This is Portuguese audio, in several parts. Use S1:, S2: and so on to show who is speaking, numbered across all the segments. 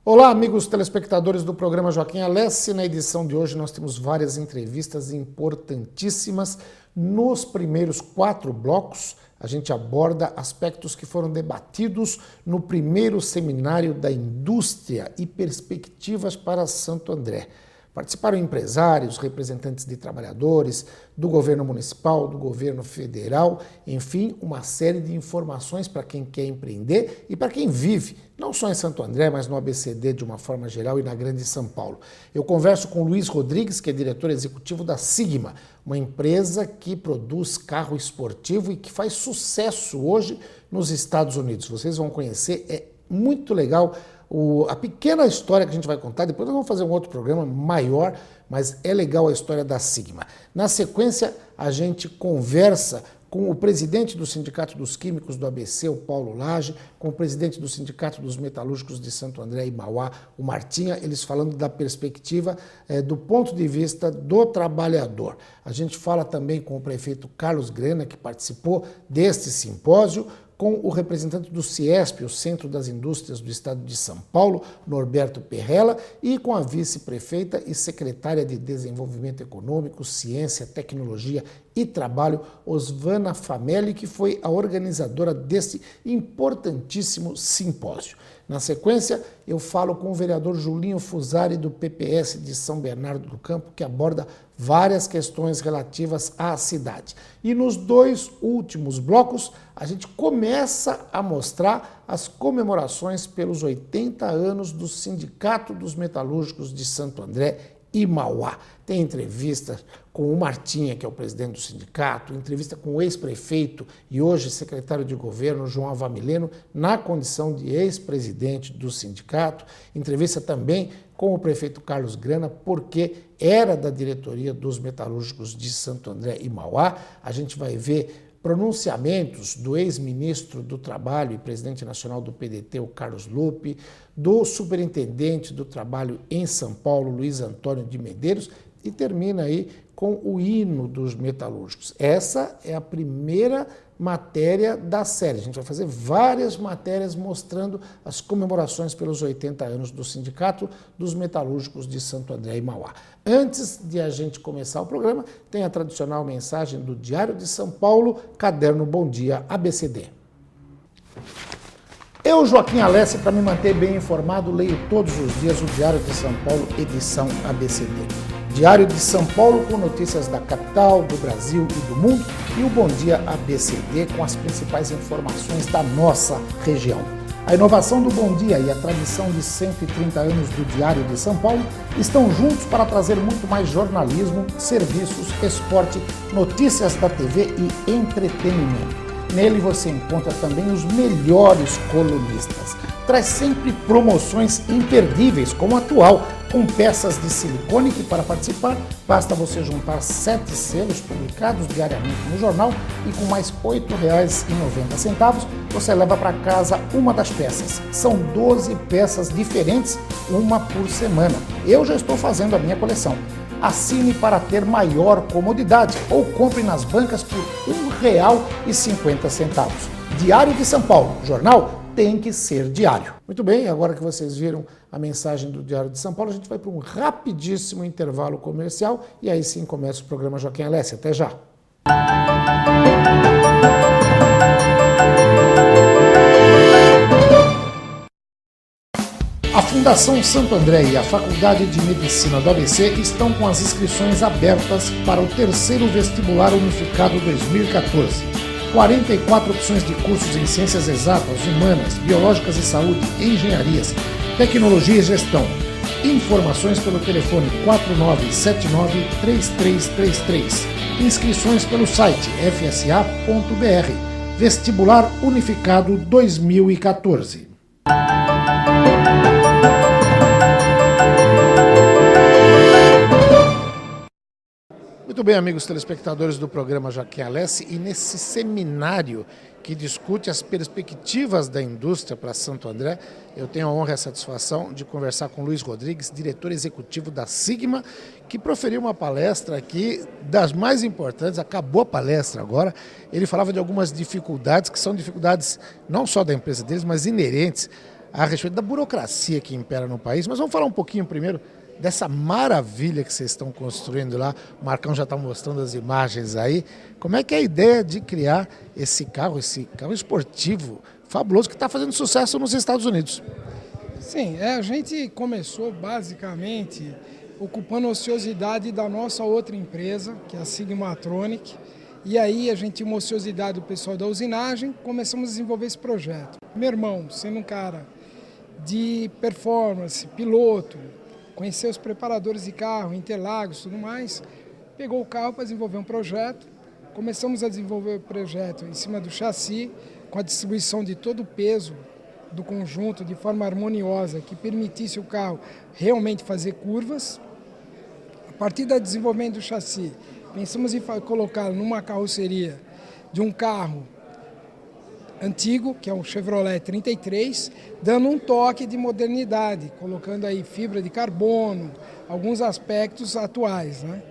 S1: Olá, amigos telespectadores do programa Joaquim Alessi. Na edição de hoje nós temos várias entrevistas importantíssimas. Nos primeiros 4 blocos, a gente aborda aspectos que foram debatidos no primeiro seminário da indústria e perspectivas para Santo André. Participaram empresários, representantes de trabalhadores, do governo municipal, do governo federal, enfim, uma série de informações para quem quer empreender e para quem vive, não só em Santo André, mas no ABCD de uma forma geral e na Grande São Paulo. Eu converso com Luiz Rodrigues, que é diretor executivo da Sigma, uma empresa que produz carro esportivo e que faz sucesso hoje nos Estados Unidos. Vocês vão conhecer, é muito legal a pequena história que a gente vai contar. Depois nós vamos fazer um outro programa maior, mas é legal a história da Sigma. Na sequência, a gente conversa com o presidente do Sindicato dos Químicos do ABC, o Paulo Lage, com o presidente do Sindicato dos Metalúrgicos de Santo André e Mauá, o Martinha, eles falando da perspectiva do ponto de vista do trabalhador. A gente fala também com o prefeito Carlos Grana, que participou deste simpósio, com o representante do CIESP, o Centro das Indústrias do Estado de São Paulo, Norberto Perrella, e com a vice-prefeita e secretária de Desenvolvimento Econômico, Ciência, Tecnologia e Trabalho, Osvana Famelli, que foi a organizadora desse importantíssimo simpósio. Na sequência, eu falo com o vereador Julinho Fusari, do PPS de São Bernardo do Campo, que aborda várias questões relativas à cidade. E nos 2 últimos blocos, a gente começa a mostrar as comemorações pelos 80 anos do Sindicato dos Metalúrgicos de Santo André e Mauá. Tem entrevista com o Martinha, que é o presidente do sindicato, entrevista com o ex-prefeito e hoje secretário de governo, João Avamileno, na condição de ex-presidente do sindicato, entrevista também com o prefeito Carlos Grana, porque era da diretoria dos metalúrgicos de Santo André e Mauá. A gente vai ver pronunciamentos do ex-ministro do Trabalho e presidente nacional do PDT, o Carlos Lupe, do superintendente do Trabalho em São Paulo, Luiz Antônio de Medeiros, e termina aí com o hino dos metalúrgicos. Essa é a primeira matéria da série. A gente vai fazer várias matérias mostrando as comemorações pelos 80 anos do Sindicato dos Metalúrgicos de Santo André e Mauá. Antes de a gente começar o programa, tem a tradicional mensagem do Diário de São Paulo, Caderno Bom Dia ABCD. Eu, Joaquim Alessi, para me manter bem informado, leio todos os dias o Diário de São Paulo, edição ABCD. Diário de São Paulo com notícias da capital, do Brasil e do mundo, e o Bom Dia ABCD com as principais informações da nossa região. A inovação do Bom Dia e a tradição de 130 anos do Diário de São Paulo estão juntos para trazer muito mais jornalismo, serviços, esporte, notícias da TV e entretenimento. Nele você encontra também os melhores colunistas. Traz sempre promoções imperdíveis, como a atual, com peças de silicone que, para participar, basta você juntar 7 selos publicados diariamente no jornal e com mais R$ 8,90 você leva para casa uma das peças. São 12 peças diferentes, uma por semana. Eu já estou fazendo a minha coleção. Assine para ter maior comodidade ou compre nas bancas por R$ 1,50. Diário de São Paulo, jornal tem que ser diário. Muito bem, agora que vocês viram a mensagem do Diário de São Paulo, a gente vai para um rapidíssimo intervalo comercial e aí sim começa o programa Joaquim Alessi. Até já! A Fundação Santo André e a Faculdade de Medicina do ABC estão com as inscrições abertas para o 3º Vestibular Unificado 2014. 44 opções de cursos em Ciências Exatas, Humanas, Biológicas e Saúde, Engenharias, Tecnologia e Gestão. Informações pelo telefone 4979-3333. Inscrições pelo site fsa.br. Vestibular Unificado 2014. Muito bem, amigos telespectadores do programa Joaquim Alessi, e nesse seminário que discute as perspectivas da indústria para Santo André. Eu tenho a honra e a satisfação de conversar com Luiz Rodrigues, diretor executivo da Sigma, que proferiu uma palestra aqui das mais importantes, acabou a palestra agora. Ele falava de algumas dificuldades, que são dificuldades não só da empresa deles, mas inerentes a respeito da burocracia que impera no país. Mas vamos falar um pouquinho primeiro dessa maravilha que vocês estão construindo lá. O Marcão já está mostrando as imagens aí. Como é que é a ideia de criar esse carro esportivo fabuloso que está fazendo sucesso nos Estados Unidos?
S2: Sim, a gente começou basicamente ocupando a ociosidade da nossa outra empresa, que é a Sigmatronic, e aí a gente tinha uma ociosidade do pessoal da usinagem, começamos a desenvolver esse projeto. Meu irmão, sendo um cara de performance, piloto, conhecer os preparadores de carro, Interlagos e tudo mais, pegou o carro para desenvolver um projeto. Começamos a desenvolver o projeto em cima do chassi, com a distribuição de todo o peso do conjunto de forma harmoniosa, que permitisse o carro realmente fazer curvas. A partir do desenvolvimento do chassi, pensamos em colocá-lo numa carroceria de um carro antigo, que é um Chevrolet 33, dando um toque de modernidade, colocando aí fibra de carbono, alguns aspectos atuais, né?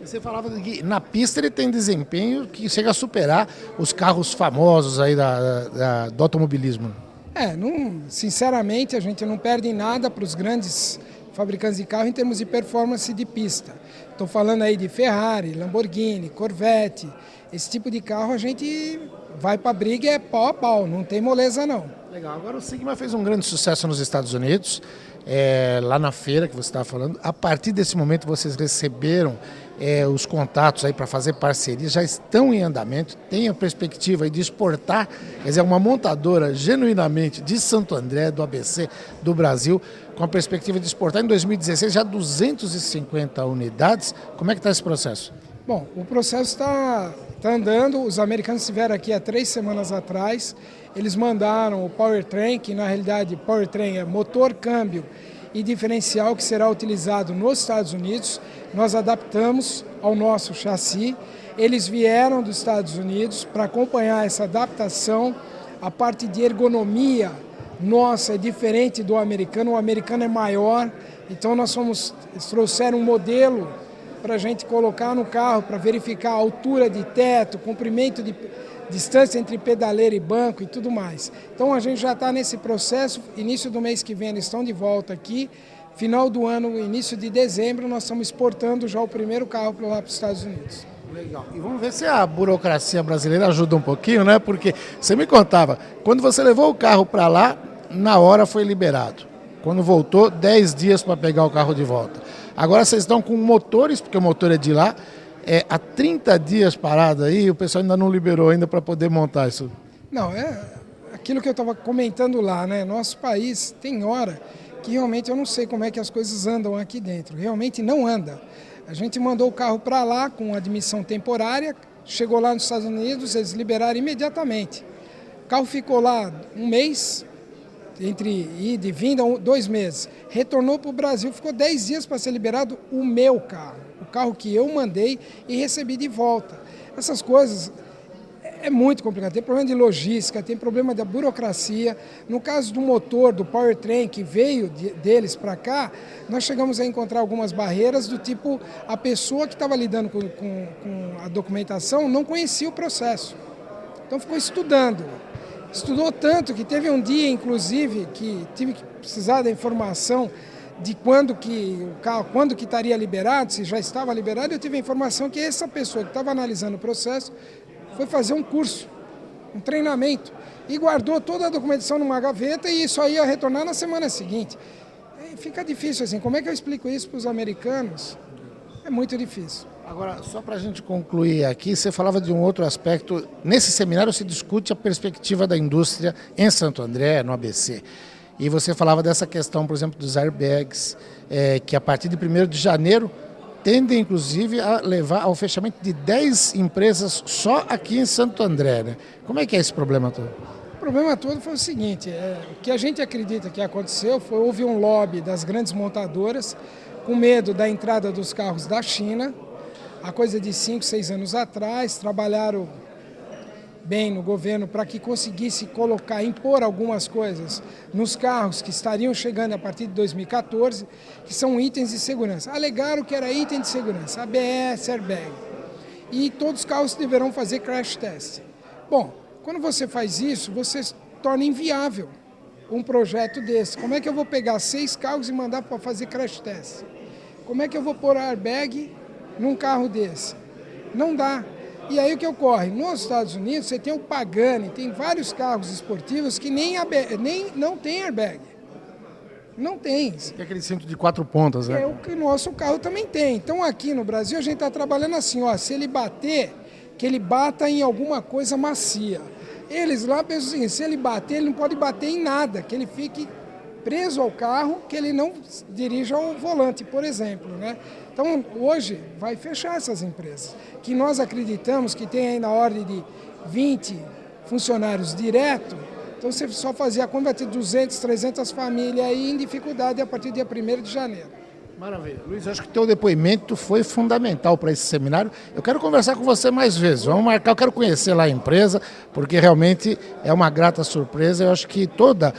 S1: Você falava que na pista ele tem desempenho que chega a superar os carros famosos aí do automobilismo.
S2: Sinceramente, a gente não perde nada para os grandes fabricantes de carro em termos de performance de pista. Estou falando aí de Ferrari, Lamborghini, Corvette. Esse tipo de carro a gente vai para a briga e é pau a pau, não tem moleza não.
S1: Legal, agora o Sigma fez um grande sucesso nos Estados Unidos, lá na feira que você estava falando. A partir desse momento vocês receberam os contatos aí para fazer parceria, já estão em andamento, tem a perspectiva aí de exportar, quer dizer, uma montadora genuinamente de Santo André, do ABC, do Brasil, com a perspectiva de exportar em 2016 já 250 unidades. Como é que está esse processo?
S2: Bom, o processo está andando. Os americanos estiveram aqui há 3 semanas atrás. Eles mandaram o powertrain, que na realidade powertrain é motor, câmbio e diferencial, que será utilizado nos Estados Unidos. Nós adaptamos ao nosso chassi. Eles vieram dos Estados Unidos para acompanhar essa adaptação. A parte de ergonomia nossa é diferente do americano. O americano é maior, então eles trouxeram um modelo para a gente colocar no carro, para verificar a altura de teto, comprimento de distância entre pedaleira e banco e tudo mais. Então a gente já está nesse processo. Início do mês que vem eles estão de volta aqui. Final do ano, início de dezembro, nós estamos exportando já o primeiro carro lá para os Estados Unidos.
S1: Legal. E vamos ver se a burocracia brasileira ajuda um pouquinho, né? Porque você me contava, quando você levou o carro para lá, na hora foi liberado. Quando voltou, 10 dias para pegar o carro de volta. Agora vocês estão com motores, porque o motor é de lá, há 30 dias parado aí, o pessoal ainda não liberou ainda para poder montar isso.
S2: Não, é aquilo que eu estava comentando lá, né? Nosso país tem hora que realmente eu não sei como é que as coisas andam aqui dentro. Realmente não anda. A gente mandou o carro para lá com admissão temporária, chegou lá nos Estados Unidos, eles liberaram imediatamente. O carro ficou lá um mês, entre ida e vinda, 2 meses. Retornou para o Brasil, ficou 10 dias para ser liberado o meu carro. O carro que eu mandei e recebi de volta. Essas coisas é muito complicado. Tem problema de logística, tem problema da burocracia. No caso do motor, do powertrain que veio deles para cá, nós chegamos a encontrar algumas barreiras do tipo, a pessoa que estava lidando com a documentação não conhecia o processo. Então ficou estudando. Estudou tanto que teve um dia, inclusive, que tive que precisar da informação de quando que estaria liberado, se já estava liberado. Eu tive a informação que essa pessoa que estava analisando o processo foi fazer um curso, um treinamento, e guardou toda a documentação numa gaveta e só ia retornar na semana seguinte. E fica difícil assim, como é que eu explico isso para os americanos? É muito difícil.
S1: Agora, só para a gente concluir aqui, você falava de um outro aspecto. Nesse seminário se discute a perspectiva da indústria em Santo André, no ABC. E você falava dessa questão, por exemplo, dos airbags, que a partir de 1º de janeiro tendem, inclusive, a levar ao fechamento de 10 empresas só aqui em Santo André, né? Como é que é esse problema todo?
S2: O problema todo foi o seguinte, o que a gente acredita que aconteceu foi houve um lobby das grandes montadoras com medo da entrada dos carros da China. Há coisa de 5, 6 anos atrás, trabalharam bem no governo para que conseguisse impor algumas coisas nos carros que estariam chegando a partir de 2014, que são itens de segurança. Alegaram que era item de segurança, ABS, airbag. E todos os carros deverão fazer crash test. Bom, quando você faz isso, você torna inviável um projeto desse. Como é que eu vou pegar 6 carros e mandar para fazer crash test? Como é que eu vou pôr airbag num carro desse? Não dá. E aí o que ocorre? Nos Estados Unidos você tem o Pagani, tem vários carros esportivos que não tem airbag. Não tem.
S1: Tem aquele cinto de 4 pontas, né?
S2: É o que o nosso carro também tem. Então aqui no Brasil a gente está trabalhando assim, ó, se ele bater, que ele bata em alguma coisa macia. Eles lá pensam assim, se ele bater, ele não pode bater em nada, que ele fique preso ao carro, que ele não dirija ao volante, por exemplo, né? Então, hoje, vai fechar essas empresas, que nós acreditamos que tem ainda a ordem de 20 funcionários direto, então você só fazia a conta, vai ter 200, 300 famílias aí em dificuldade a partir do dia 1º de janeiro.
S1: Maravilha. Luiz, acho que o teu depoimento foi fundamental para esse seminário. Eu quero conversar com você mais vezes. Vamos marcar, eu quero conhecer lá a empresa, porque realmente é uma grata surpresa. Eu acho que toda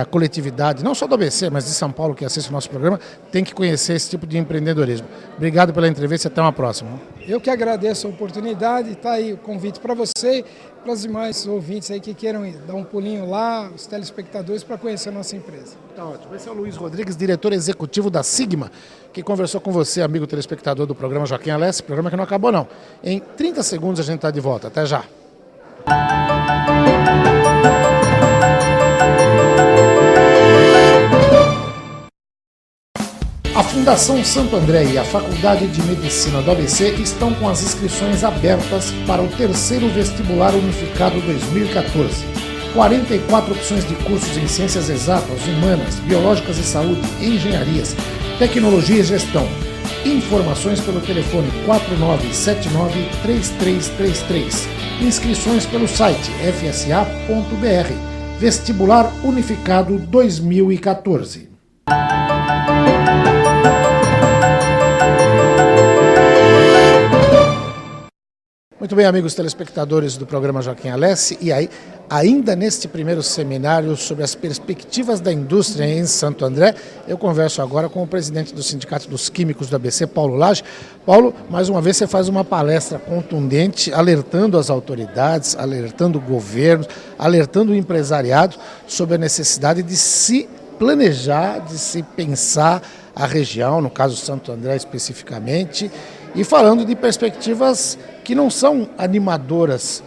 S1: a coletividade, não só do ABC, mas de São Paulo, que assiste o nosso programa, tem que conhecer esse tipo de empreendedorismo. Obrigado pela entrevista e até uma próxima.
S2: Eu que agradeço a oportunidade, está aí o convite para você, para os demais ouvintes aí que queiram ir, dar um pulinho lá, os telespectadores, para conhecer a nossa empresa.
S1: Tá ótimo. Esse é o Luiz Rodrigues, diretor executivo da Sigma, que conversou com você, amigo telespectador do programa Joaquim Alessi, programa que não acabou não. Em 30 segundos a gente está de volta. Até já. A Fundação Santo André e a Faculdade de Medicina do ABC estão com as inscrições abertas para o 3º Vestibular Unificado 2014. 44 opções de cursos em Ciências Exatas, Humanas, Biológicas e Saúde, Engenharias, Tecnologia e Gestão. Informações pelo telefone 4979-3333. Inscrições pelo site fsa.br. Vestibular Unificado 2014. Muito bem, amigos telespectadores do programa Joaquim Alessi, e aí, ainda neste primeiro seminário sobre as perspectivas da indústria em Santo André, eu converso agora com o presidente do Sindicato dos Químicos do ABC, Paulo Lage. Paulo, mais uma vez você faz uma palestra contundente, alertando as autoridades, alertando o governo, alertando o empresariado sobre a necessidade de se planejar, de se pensar a região, no caso Santo André especificamente, e falando de perspectivas que não são animadoras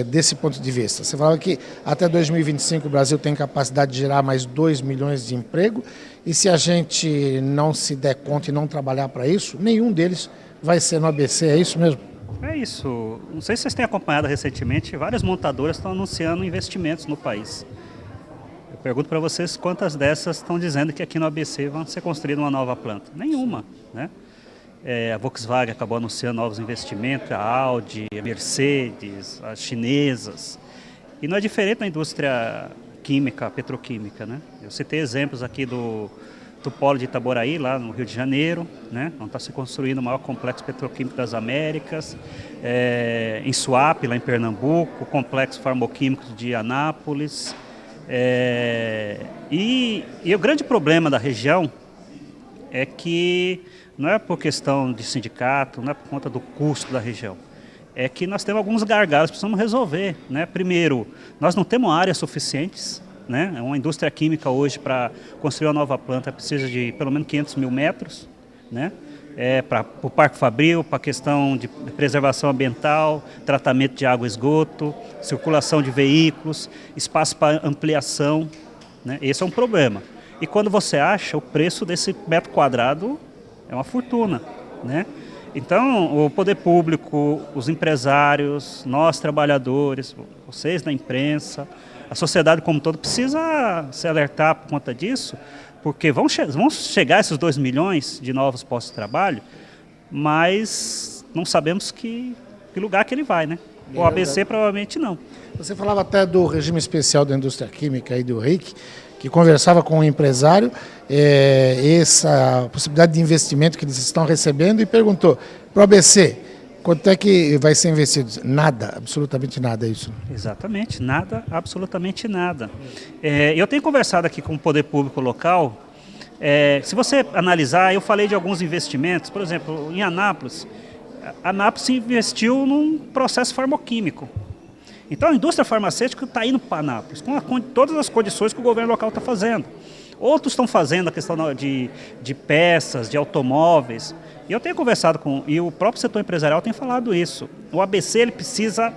S1: desse ponto de vista. Você falava que até 2025 o Brasil tem capacidade de gerar mais 2 milhões de emprego, e se a gente não se der conta e não trabalhar para isso, nenhum deles vai ser no ABC, é isso mesmo?
S3: É isso. Não sei se vocês têm acompanhado recentemente, várias montadoras estão anunciando investimentos no país. Eu pergunto para vocês quantas dessas estão dizendo que aqui no ABC vão ser construída uma nova planta. Nenhuma, né? A Volkswagen acabou anunciando novos investimentos, a Audi, a Mercedes, as chinesas. E não é diferente na indústria química, petroquímica, né? Eu citei exemplos aqui do polo de Itaboraí, lá no Rio de Janeiro, né? Onde está se construindo o maior complexo petroquímico das Américas, em Suape, lá em Pernambuco, o complexo farmoquímico de Anápolis. E o grande problema da região é que não é por questão de sindicato, não é por conta do custo da região. É que nós temos alguns gargalos que precisamos resolver, né? Primeiro, nós não temos áreas suficientes, né? Uma indústria química hoje, para construir uma nova planta, precisa de pelo menos 500 mil metros, né? Para o Parque Fabril, para a questão de preservação ambiental, tratamento de água e esgoto, circulação de veículos, espaço para ampliação, né? Esse é um problema. E quando você acha, o preço desse metro quadrado é uma fortuna, né? Então, o poder público, os empresários, nós trabalhadores, vocês da imprensa, a sociedade como um todo precisa se alertar por conta disso, porque vão chegar esses 2 milhões de novos postos de trabalho, mas não sabemos que lugar que ele vai, né? O ABC provavelmente não.
S1: Você falava até do regime especial da indústria química e do RIC, que conversava com o empresário essa possibilidade de investimento que eles estão recebendo e perguntou para o ABC Quanto é que vai ser investido? Nada, absolutamente nada, é isso?
S3: Exatamente, nada, absolutamente nada. Eu tenho conversado aqui com o poder público local. Se você analisar, eu falei de alguns investimentos, por exemplo, em Anápolis. A Anápolis investiu num processo farmoquímico. Então a indústria farmacêutica está indo para Anápolis, com todas as condições que o governo local está fazendo. Outros estão fazendo a questão de peças, de automóveis. E eu tenho conversado e o próprio setor empresarial tem falado isso. O ABC ele precisa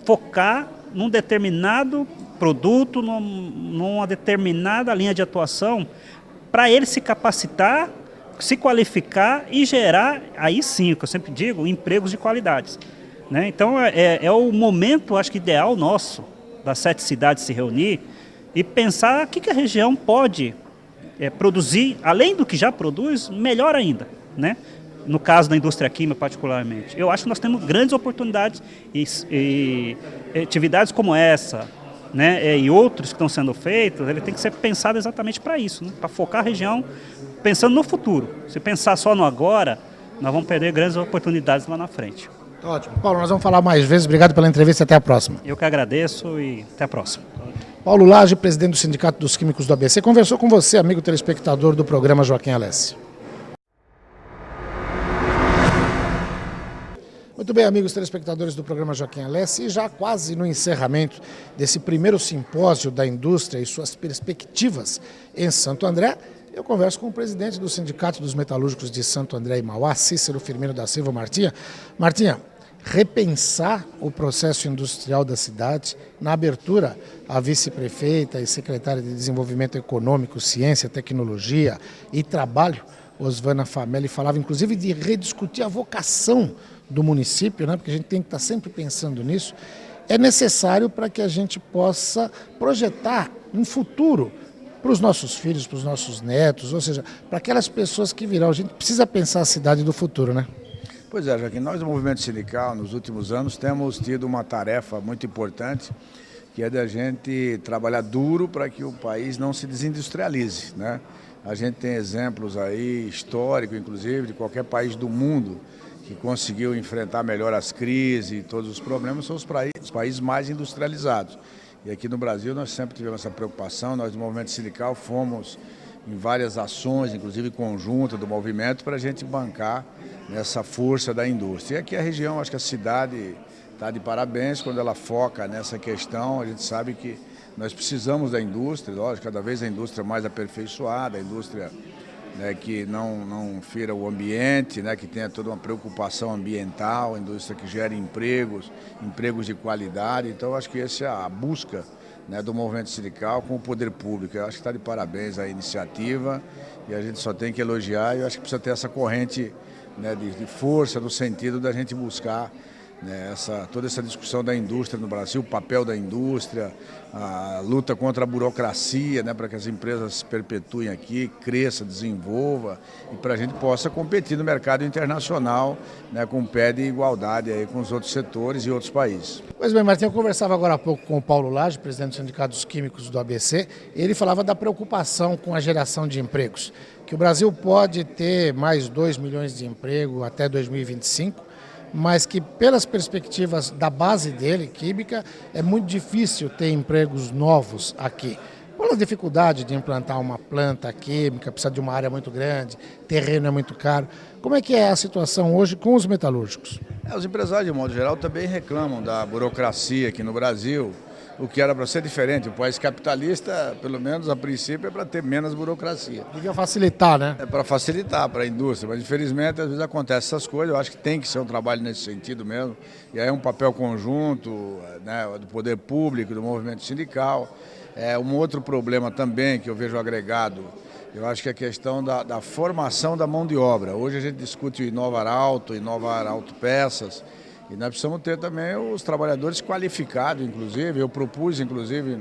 S3: focar num determinado produto, numa determinada linha de atuação, para ele se capacitar, se qualificar e gerar, aí sim, o que eu sempre digo, empregos de qualidade. Né? Então é o momento, acho que ideal nosso, das 7 cidades se reunir e pensar o que a região pode produzir, além do que já produz, melhor ainda. Né? No caso da indústria química particularmente. Eu acho que nós temos grandes oportunidades e atividades como essa, né, e outros que estão sendo feitos, ele tem que ser pensado exatamente para isso, né, para focar a região pensando no futuro. Se pensar só no agora, nós vamos perder grandes oportunidades lá na frente.
S1: Ótimo. Paulo, nós vamos falar mais vezes. Obrigado pela entrevista e até a próxima.
S3: Eu que agradeço e até a próxima.
S1: Paulo Lage, presidente do Sindicato dos Químicos do ABC, conversou com você, amigo telespectador do programa Joaquim Alessi. Muito bem, amigos telespectadores do programa Joaquim Alessi, e já quase no encerramento desse primeiro simpósio da indústria e suas perspectivas em Santo André, eu converso com o presidente do Sindicato dos Metalúrgicos de Santo André e Mauá, Cícero Firmino da Silva Martinha. Martinha, repensar o processo industrial da cidade, na abertura, a vice-prefeita e secretária de Desenvolvimento Econômico, Ciência, Tecnologia e Trabalho, Osvana Famelli, falava inclusive de rediscutir a vocação do município, né? Porque a gente tem que estar sempre pensando nisso. É necessário para que a gente possa projetar um futuro para os nossos filhos, para os nossos netos, ou seja, para aquelas pessoas que virão. A gente precisa pensar a cidade do futuro, né?
S4: Pois é, Joaquim, nós do movimento sindical, nos últimos anos, temos tido uma tarefa muito importante, que é da gente trabalhar duro para que o país não se desindustrialize, né? A gente tem exemplos aí, históricos, inclusive, de qualquer país do mundo que conseguiu enfrentar melhor as crises e todos os problemas, são os países mais industrializados. E aqui no Brasil nós sempre tivemos essa preocupação, nós do movimento sindical fomos em várias ações, inclusive conjunta do movimento, para a gente bancar nessa força da indústria. E aqui a região, acho que a cidade está de parabéns quando ela foca nessa questão. A gente sabe que nós precisamos da indústria, lógico, cada vez a indústria mais aperfeiçoada, a indústria, né, que não fira o ambiente, né, que tenha toda uma preocupação ambiental, a indústria que gere empregos de qualidade. Então, acho que essa é a busca, né, do movimento sindical com o poder público. Eu acho que está de parabéns a iniciativa e a gente só tem que elogiar. E eu acho que precisa ter essa corrente, né, de força no sentido da gente buscar, né, toda essa discussão da indústria no Brasil, o papel da indústria, a luta contra a burocracia, né, para que as empresas se perpetuem aqui, cresça, desenvolva e para a gente possa competir no mercado internacional, né, com pé de igualdade aí com os outros setores e outros países.
S1: Pois bem, Martinho, eu conversava agora há pouco com o Paulo Lage, presidente do Sindicato dos Químicos do ABC, e ele falava da preocupação com a geração de empregos, que o Brasil pode ter mais 2 milhões de empregos até 2025, mas que pelas perspectivas da base dele, química, é muito difícil ter empregos novos aqui. Pela dificuldade de implantar uma planta química, precisa de uma área muito grande, terreno é muito caro. Como é que é a situação hoje com os metalúrgicos?
S4: Os empresários, de modo geral, também reclamam da burocracia aqui no Brasil, o que era para ser diferente. O país capitalista, pelo menos a princípio, é para ter menos burocracia.
S1: Devia facilitar, né?
S4: É para facilitar para a indústria, mas infelizmente às vezes acontecem essas coisas. Eu acho que tem que ser um trabalho nesse sentido mesmo. E aí é um papel conjunto, né, do poder público, do movimento sindical. Um outro problema também que eu vejo agregado, eu acho que é a questão da formação da mão de obra. Hoje a gente discute o Inovar Autopeças, e nós precisamos ter também os trabalhadores qualificados, inclusive. Eu propus, inclusive,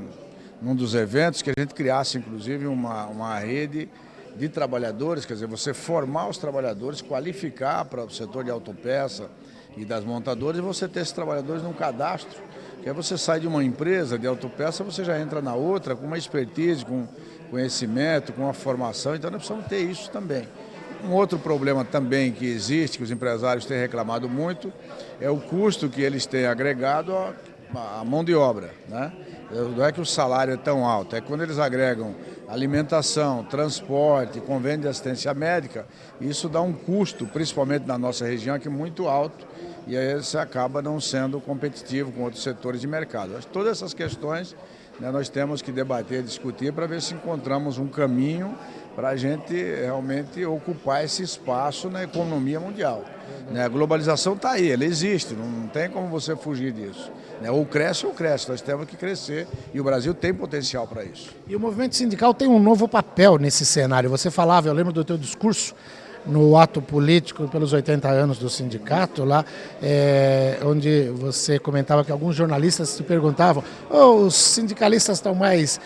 S4: num dos eventos, que a gente criasse, inclusive, uma rede de trabalhadores, quer dizer, você formar os trabalhadores, qualificar para o setor de autopeça e das montadoras, e você ter esses trabalhadores num cadastro, que aí você sai de uma empresa de autopeça, você já entra na outra com uma expertise, com conhecimento, com uma formação. Então nós precisamos ter isso também. Um outro problema também que existe, que os empresários têm reclamado muito, é o custo que eles têm agregado à mão de obra, né? Não é que o salário é tão alto, é quando eles agregam alimentação, transporte, convênio de assistência médica, isso dá um custo, principalmente na nossa região, que é muito alto, e aí você acaba não sendo competitivo com outros setores de mercado. Todas essas questões, né, nós temos que debater, discutir para ver se encontramos um caminho para a gente realmente ocupar esse espaço na economia mundial. A globalização está aí, ela existe, não tem como você fugir disso. Ou cresce, nós temos que crescer e o Brasil tem potencial para isso.
S1: E o movimento sindical tem um novo papel nesse cenário. Você falava, eu lembro do teu discurso no ato político pelos 80 anos do sindicato, lá, onde você comentava que alguns jornalistas se perguntavam: os sindicalistas estão mais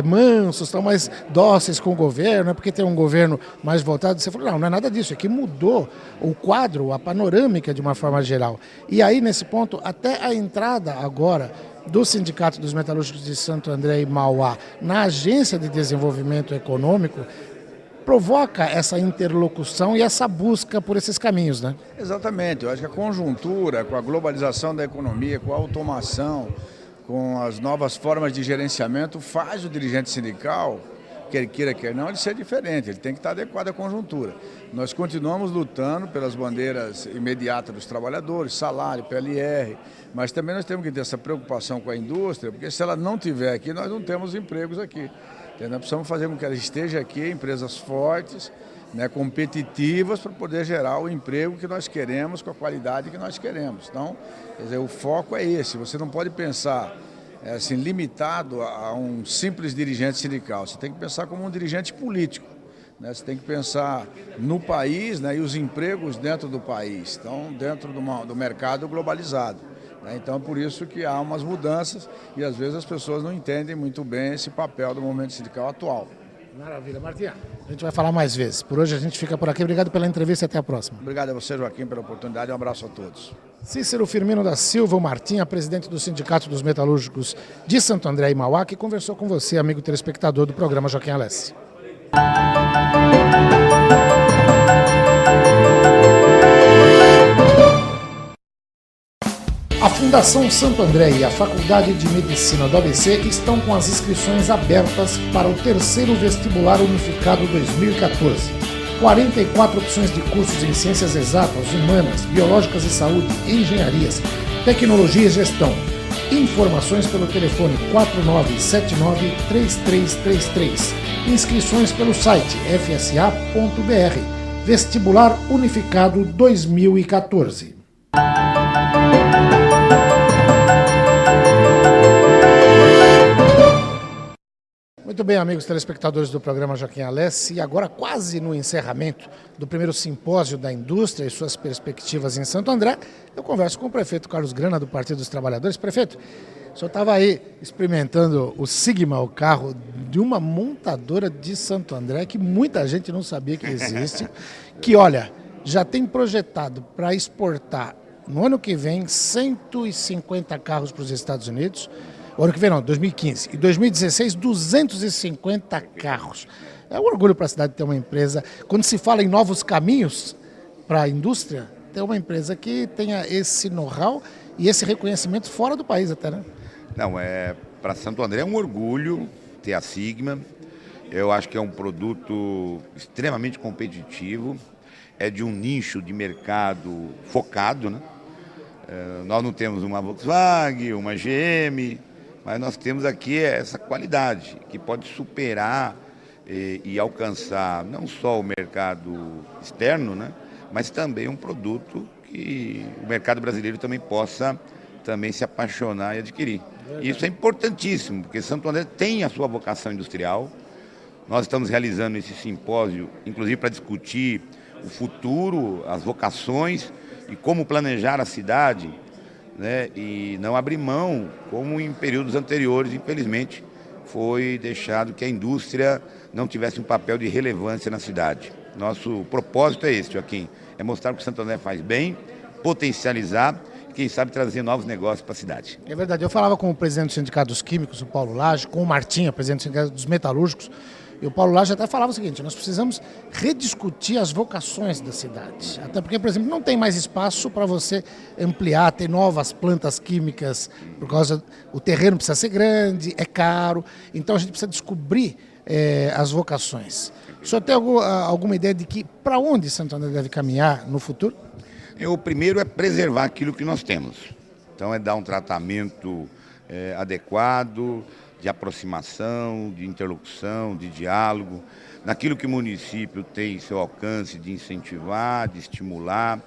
S1: mansos, estão mais dóceis com o governo, é porque tem um governo mais voltado. Você falou: não é nada disso, é que mudou o quadro, a panorâmica de uma forma geral. E aí, nesse ponto, até a entrada agora do Sindicato dos Metalúrgicos de Santo André e Mauá na Agência de Desenvolvimento Econômico provoca essa interlocução e essa busca por esses caminhos, né?
S4: Exatamente, eu acho que a conjuntura, com a globalização da economia, com a automação, com as novas formas de gerenciamento, faz o dirigente sindical, quer queira, quer não, ele ser diferente, ele tem que estar adequado à conjuntura. Nós continuamos lutando pelas bandeiras imediatas dos trabalhadores, salário, PLR, mas também nós temos que ter essa preocupação com a indústria, porque se ela não estiver aqui, nós não temos empregos aqui. Nós precisamos fazer com que ela esteja aqui, empresas fortes, né, competitivas, para poder gerar o emprego que nós queremos, com a qualidade que nós queremos. Então, quer dizer, o foco é esse. Você não pode pensar assim, limitado a um simples dirigente sindical. Você tem que pensar como um dirigente político, né? Você tem que pensar no país, né, e os empregos dentro do país, então, dentro do mercado globalizado. Então, é por isso que há umas mudanças e, às vezes, as pessoas não entendem muito bem esse papel do movimento sindical atual.
S1: Maravilha. Martinha, a gente vai falar mais vezes. Por hoje a gente fica por aqui. Obrigado pela entrevista e até a próxima.
S4: Obrigado a você, Joaquim, pela oportunidade. Um abraço a todos.
S1: Cícero Firmino da Silva, o Martinha, presidente do Sindicato dos Metalúrgicos de Santo André e Mauá, que conversou com você, amigo telespectador do programa Joaquim Alessi. A Fundação Santo André e a Faculdade de Medicina do ABC estão com as inscrições abertas para o terceiro vestibular unificado 2014. 44 opções de cursos em ciências exatas, humanas, biológicas e saúde, engenharias, tecnologia e gestão. Informações pelo telefone 4979-3333. Inscrições pelo site fsa.br. Vestibular Unificado 2014. Muito bem, amigos telespectadores do programa Joaquim Alessi, e agora quase no encerramento do primeiro simpósio da indústria e suas perspectivas em Santo André, eu converso com o prefeito Carlos Grana, do Partido dos Trabalhadores. Prefeito, o senhor estava aí experimentando o Sigma, o carro de uma montadora de Santo André, que muita gente não sabia que existe, que, olha, já tem projetado para exportar no ano que vem 150 carros para os Estados Unidos. O ano que vem não, 2015. E 2016, 250 carros. É um orgulho para a cidade ter uma empresa. Quando se fala em novos caminhos para a indústria, ter uma empresa que tenha esse know-how e esse reconhecimento fora do país até, né?
S5: Não, para Santo André é um orgulho ter a Sigma. Eu acho que é um produto extremamente competitivo. É de um nicho de mercado focado, né? Nós não temos uma Volkswagen, uma GM, mas nós temos aqui essa qualidade que pode superar e alcançar não só o mercado externo, né, mas também um produto que o mercado brasileiro também possa se apaixonar e adquirir. E isso é importantíssimo, porque Santo André tem a sua vocação industrial. Nós estamos realizando esse simpósio, inclusive para discutir o futuro, as vocações e como planejar a cidade, né, e não abrir mão, como em períodos anteriores, infelizmente, foi deixado que a indústria não tivesse um papel de relevância na cidade. Nosso propósito é esse, Joaquim, é mostrar o que Santo André faz bem, potencializar e, quem sabe, trazer novos negócios para a cidade. É
S1: verdade, eu falava com o presidente do Sindicato dos Químicos, o Paulo Lage, com o Martinha, presidente do Sindicato dos Metalúrgicos, E o Paulo Lage até falava o seguinte, nós precisamos rediscutir as vocações da cidade. Até porque, por exemplo, não tem mais espaço para você ampliar, ter novas plantas químicas, por causa o terreno precisa ser grande, é caro. Então a gente precisa descobrir as vocações. O senhor tem alguma ideia de que para onde Santo André deve caminhar no futuro?
S5: O primeiro é preservar aquilo que nós temos. Então é dar um tratamento adequado, de aproximação, de interlocução, de diálogo, naquilo que o município tem seu alcance de incentivar, de estimular,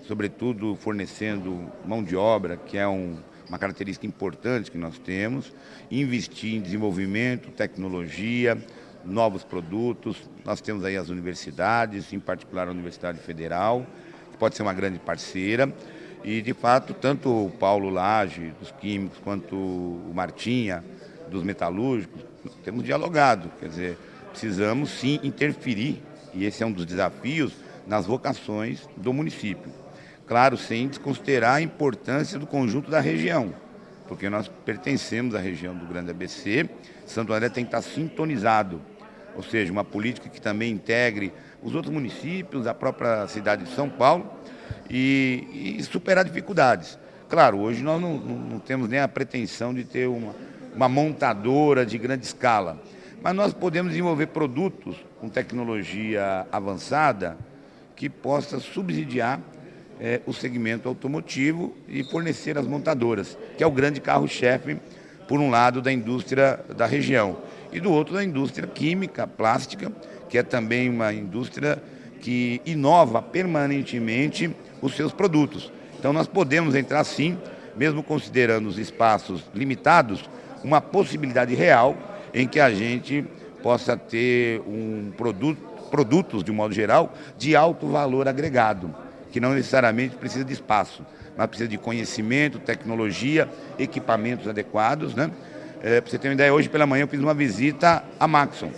S5: sobretudo fornecendo mão de obra, que é uma característica importante que nós temos, investir em desenvolvimento, tecnologia, novos produtos. Nós temos aí as universidades, em particular a Universidade Federal, que pode ser uma grande parceira. E, de fato, tanto o Paulo Lage, dos químicos, quanto o Martinha, dos metalúrgicos, temos dialogado. Quer dizer, precisamos sim interferir, e esse é um dos desafios, nas vocações do município. Claro, sem desconsiderar a importância do conjunto da região, porque nós pertencemos à região do Grande ABC, Santo André tem que estar sintonizado, ou seja, uma política que também integre os outros municípios, a própria cidade de São Paulo, e superar dificuldades. Claro, hoje nós não temos nem a pretensão de ter uma montadora de grande escala, mas nós podemos desenvolver produtos com tecnologia avançada que possa subsidiar o segmento automotivo e fornecer as montadoras, que é o grande carro-chefe, por um lado, da indústria da região, e do outro, da indústria química, plástica, que é também uma indústria que inova permanentemente os seus produtos. Então nós podemos entrar sim, mesmo considerando os espaços limitados, uma possibilidade real em que a gente possa ter produtos, de um modo geral, de alto valor agregado, que não necessariamente precisa de espaço, mas precisa de conhecimento, tecnologia, equipamentos adequados, né? Para você ter uma ideia, hoje pela manhã eu fiz uma visita à Maxon,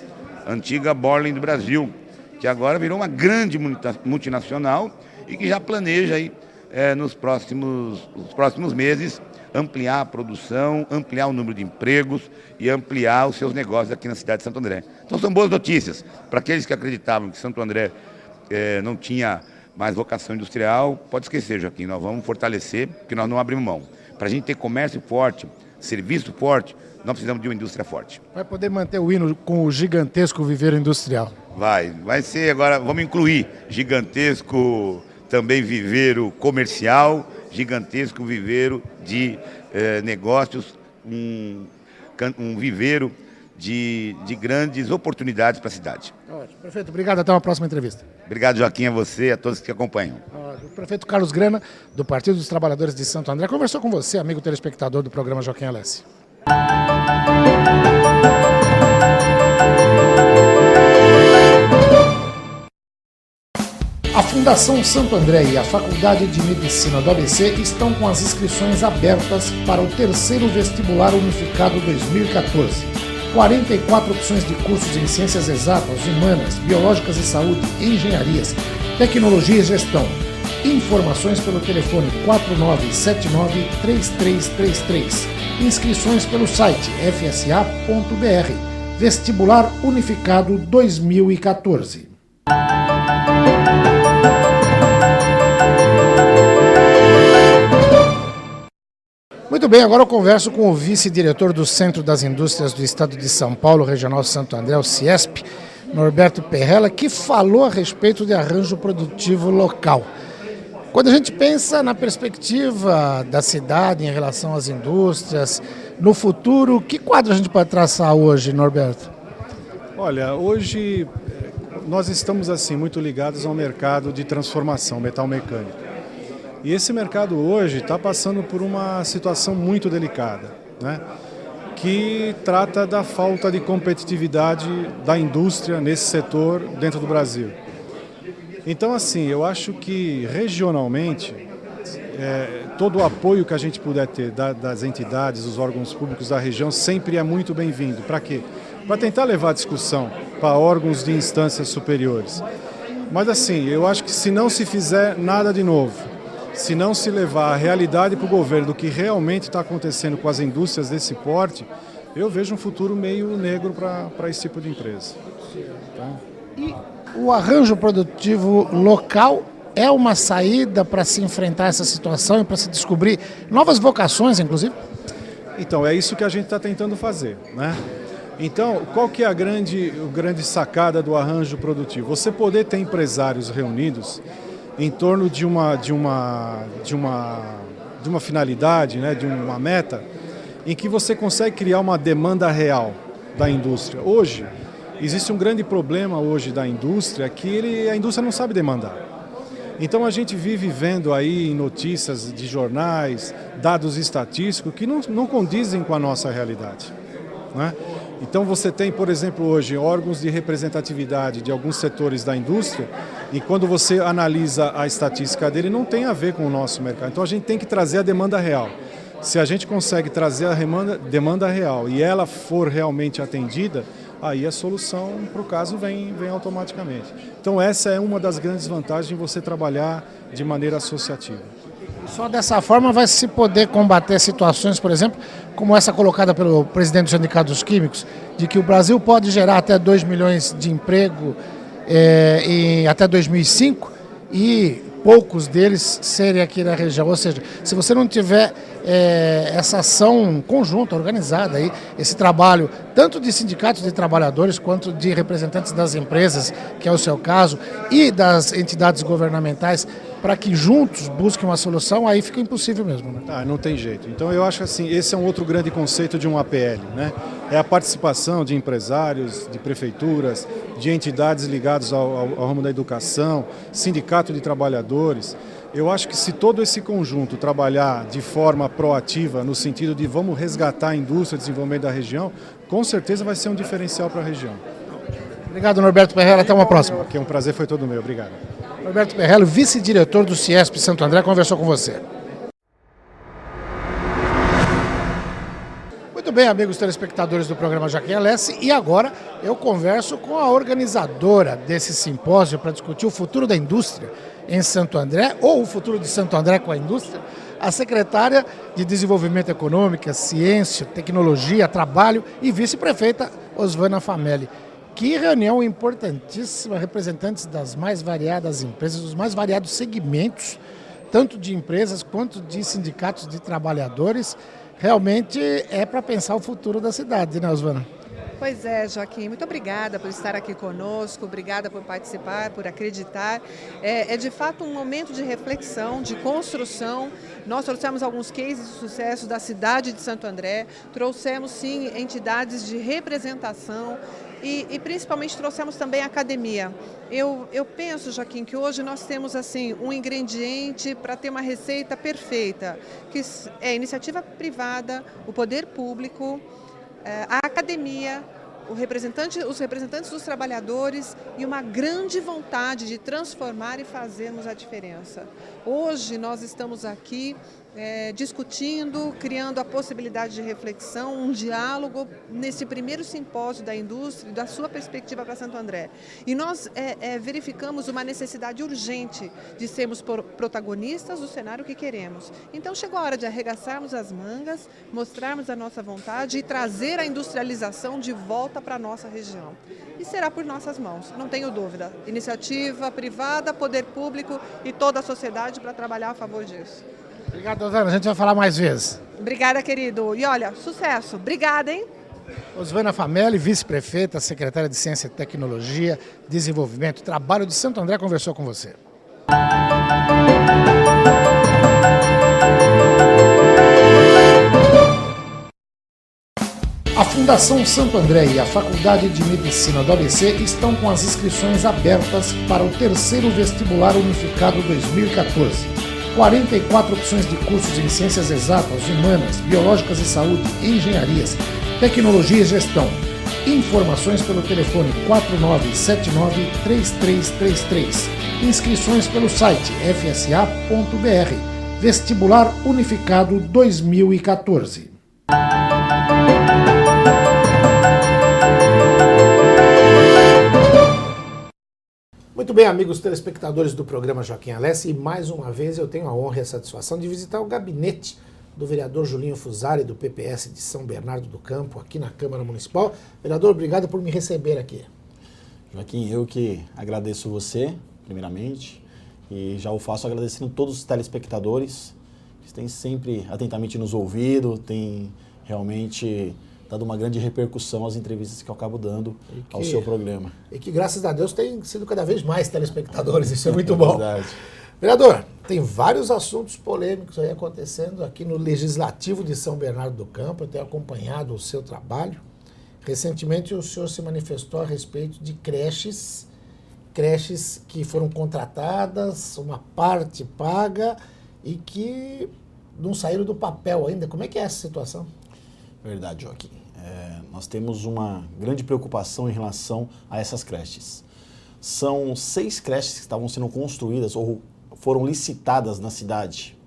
S5: antiga Borlen do Brasil, que agora virou uma grande multinacional e que já planeja aí, nos próximos meses ampliar a produção, ampliar o número de empregos e ampliar os seus negócios aqui na cidade de Santo André. Então são boas notícias para aqueles que acreditavam que Santo André não tinha mais vocação industrial. Pode esquecer, Joaquim, nós vamos fortalecer, porque nós não abrimos mão. Para a gente ter comércio forte, serviço forte, nós precisamos de uma indústria forte.
S1: Vai poder manter o hino com o gigantesco viveiro industrial?
S5: Vai ser agora, vamos incluir gigantesco também viveiro comercial, gigantesco viveiro de negócios, um viveiro de grandes oportunidades para a cidade.
S1: Ótimo. Prefeito, obrigado. Até uma próxima entrevista.
S5: Obrigado, Joaquim, a você e a todos que acompanham.
S1: O prefeito Carlos Grana, do Partido dos Trabalhadores de Santo André, conversou com você, amigo telespectador do programa Joaquim Alessi. A Fundação Santo André e a Faculdade de Medicina do ABC estão com as inscrições abertas para o terceiro vestibular unificado 2014. 44 opções de cursos em ciências exatas, humanas, biológicas e saúde, engenharias, tecnologia e gestão. Informações pelo telefone 4979-3333. Inscrições pelo site fsa.br. Vestibular Unificado 2014. Muito bem, agora eu converso com o vice-diretor do Centro das Indústrias do Estado de São Paulo, Regional Santo André, o CIESP, Norberto Perrella, que falou a respeito de arranjo produtivo local. Quando a gente pensa na perspectiva da cidade em relação às indústrias, no futuro, que quadro a gente pode traçar hoje, Norberto?
S6: Olha, hoje nós estamos assim muito ligados ao mercado de transformação metal-mecânica. E esse mercado hoje está passando por uma situação muito delicada, né? Que trata da falta de competitividade da indústria nesse setor dentro do Brasil. Então, assim, eu acho que regionalmente, todo o apoio que a gente puder ter das entidades, dos órgãos públicos da região, sempre é muito bem-vindo. Para quê? Para tentar levar a discussão para órgãos de instâncias superiores. Mas, assim, eu acho que se não se fizer nada de novo, se não se levar a realidade para o governo do que realmente está acontecendo com as indústrias desse porte, eu vejo um futuro meio negro para esse tipo de empresa.
S1: E o arranjo produtivo local é uma saída para se enfrentar essa situação e para se descobrir novas vocações, inclusive?
S6: Então, é isso que a gente está tentando fazer, né? Então, qual que é a grande sacada do arranjo produtivo? Você poder ter empresários reunidos em torno de uma finalidade, né, de uma meta, em que você consegue criar uma demanda real da indústria. Hoje, existe um grande problema hoje da indústria, que a indústria não sabe demandar. Então a gente vive vendo aí em notícias de jornais, dados estatísticos que não condizem com a nossa realidade, né? Então você tem, por exemplo, hoje órgãos de representatividade de alguns setores da indústria e quando você analisa a estatística dele não tem a ver com o nosso mercado. Então a gente tem que trazer a demanda real. Se a gente consegue trazer a demanda real e ela for realmente atendida, aí a solução para o caso vem automaticamente. Então essa é uma das grandes vantagens de você trabalhar de maneira associativa.
S1: Só dessa forma vai se poder combater situações, por exemplo, como essa colocada pelo presidente do Sindicato dos Químicos, de que o Brasil pode gerar até 2 milhões de emprego até 2005 e poucos deles serem aqui na região. Ou seja, se você não tiver essa ação conjunta, organizada, aí, esse trabalho tanto de sindicatos de trabalhadores quanto de representantes das empresas, que é o seu caso, e das entidades governamentais, para que juntos busquem uma solução, aí fica impossível mesmo, né?
S6: Não tem jeito. Então eu acho assim, esse é um outro grande conceito de um APL, né? É a participação de empresários, de prefeituras, de entidades ligadas ao ramo da educação, sindicato de trabalhadores. Eu acho que se todo esse conjunto trabalhar de forma proativa, no sentido de vamos resgatar a indústria e desenvolvimento da região, com certeza vai ser um diferencial para a região.
S1: Obrigado, Norberto Perrella. Até uma próxima.
S6: Um prazer foi todo meu. Obrigado.
S1: Norberto Perrella, vice-diretor do CIESP Santo André, conversou com você. Muito bem, amigos telespectadores do programa Joaquim Alessi, e agora eu converso com a organizadora desse simpósio para discutir o futuro da indústria em Santo André, ou o futuro de Santo André com a indústria, a secretária de Desenvolvimento Econômico, Ciência, Tecnologia, Trabalho e vice-prefeita Osvana Famelli. Que reunião importantíssima, representantes das mais variadas empresas, dos mais variados segmentos, tanto de empresas quanto de sindicatos de trabalhadores. Realmente é para pensar o futuro da cidade, né, Osvana?
S7: Pois é, Joaquim, muito obrigada por estar aqui conosco, obrigada por participar, por acreditar. É de fato um momento de reflexão, de construção. Nós trouxemos alguns cases de sucesso da cidade de Santo André, trouxemos sim entidades de representação e principalmente trouxemos também a academia. Eu penso, Joaquim, que hoje nós temos assim um ingrediente para ter uma receita perfeita, que é a iniciativa privada, o poder público, a academia, os representantes dos trabalhadores e uma grande vontade de transformar e fazermos a diferença. Hoje nós estamos aqui discutindo, criando a possibilidade de reflexão, um diálogo nesse primeiro simpósio da indústria, da sua perspectiva para Santo André. E nós verificamos uma necessidade urgente de sermos protagonistas do cenário que queremos. Então chegou a hora de arregaçarmos as mangas, mostrarmos a nossa vontade e trazer a industrialização de volta para a nossa região. E será por nossas mãos, não tenho dúvida. Iniciativa privada, poder público e toda a sociedade para trabalhar a favor disso.
S1: Obrigado, Osvana. A gente vai falar mais vezes.
S7: Obrigada, querido. E olha, sucesso. Obrigada, hein?
S1: Osvana Famelli, vice-prefeita, secretária de Ciência e Tecnologia, Desenvolvimento e Trabalho de Santo André, conversou com você. A Fundação Santo André e a Faculdade de Medicina do ABC estão com as inscrições abertas para o terceiro vestibular unificado 2014. 44 opções de cursos em ciências exatas, humanas, biológicas e saúde, engenharias, tecnologia e gestão. Informações pelo telefone 4979-3333. Inscrições pelo site fsa.br. Vestibular Unificado 2014. Muito bem, amigos telespectadores do programa Joaquim Alessi, e mais uma vez eu tenho a honra e a satisfação de visitar o gabinete do vereador Julinho Fusari, do PPS de São Bernardo do Campo, aqui na Câmara Municipal. Vereador, obrigado por me receber aqui.
S8: Joaquim, eu que agradeço você, primeiramente, e já o faço agradecendo todos os telespectadores que têm sempre atentamente nos ouvido, têm realmente dado uma grande repercussão às entrevistas que eu acabo dando ao seu programa.
S1: E que, graças a Deus, tem sido cada vez mais telespectadores, isso é muito bom.
S8: Verdade.
S1: Vereador, tem vários assuntos polêmicos aí acontecendo aqui no Legislativo de São Bernardo do Campo, eu tenho acompanhado o seu trabalho. Recentemente o senhor se manifestou a respeito de creches que foram contratadas, uma parte paga e que não saíram do papel ainda. Como é que é essa situação?
S8: Verdade, Joaquim. Nós temos uma grande preocupação em relação a essas creches. São 6 creches que estavam sendo construídas ou foram licitadas na cidade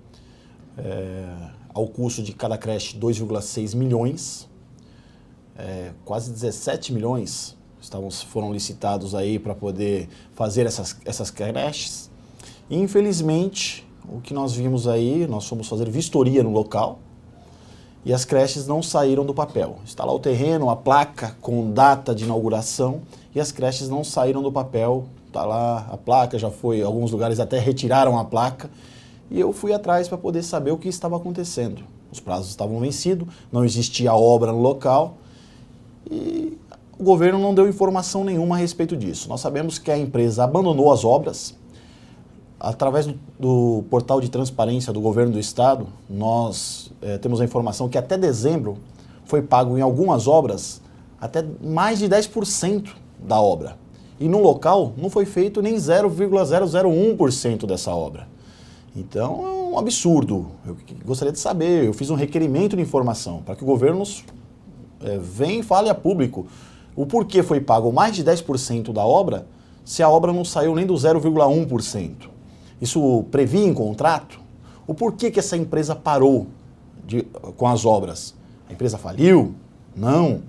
S8: ao custo de cada creche 2,6 milhões. Quase 17 milhões foram licitados aí para poder fazer essas creches. E, infelizmente, o que nós vimos aí, nós fomos fazer vistoria no local e as creches não saíram do papel. Está lá o terreno, a placa com data de inauguração e as creches não saíram do papel. Está lá a placa, já foi, em alguns lugares até retiraram a placa e eu fui atrás para poder saber o que estava acontecendo. Os prazos estavam vencidos, não existia obra no local e o governo não deu informação nenhuma a respeito disso. Nós sabemos que a empresa abandonou as obras. Através do portal de transparência do governo do estado, nós temos a informação que até dezembro foi pago em algumas obras até mais de 10% da obra. E no local não foi feito nem 0,001% dessa obra. Então é um absurdo. Eu gostaria de saber, eu fiz um requerimento de informação para que o governo nos venha e fale a público o porquê foi pago mais de 10% da obra se a obra não saiu nem do 0,1%. Isso previa em contrato? O porquê que essa empresa parou com as obras? A empresa faliu? Não.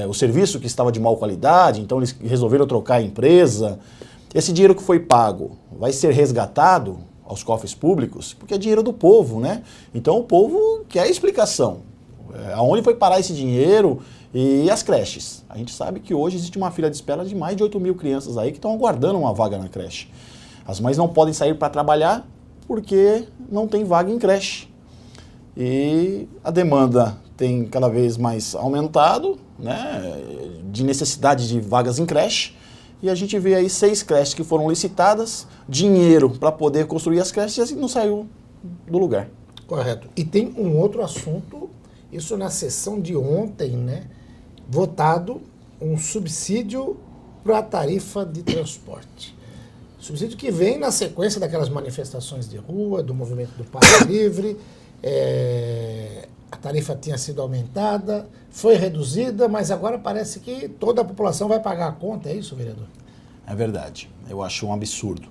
S8: O serviço que estava de má qualidade, então eles resolveram trocar a empresa. Esse dinheiro que foi pago vai ser resgatado aos cofres públicos? Porque é dinheiro do povo, né? Então o povo quer explicação. Aonde foi parar esse dinheiro e as creches? A gente sabe que hoje existe uma fila de espera de mais de 8 mil crianças aí que estão aguardando uma vaga na creche. As mães não podem sair para trabalhar porque não tem vaga em creche. E a demanda tem cada vez mais aumentado, né, de necessidade de vagas em creche. E a gente vê aí 6 creches que foram licitadas, dinheiro para poder construir as creches e assim não saiu do lugar.
S1: Correto. E tem um outro assunto, isso na sessão de ontem, né, votado um subsídio para a tarifa de transporte. Subsídio que vem na sequência daquelas manifestações de rua, do movimento do Passe Livre. A tarifa tinha sido aumentada, foi reduzida, mas agora parece que toda a população vai pagar a conta, é isso, vereador?
S8: É verdade, eu acho um absurdo.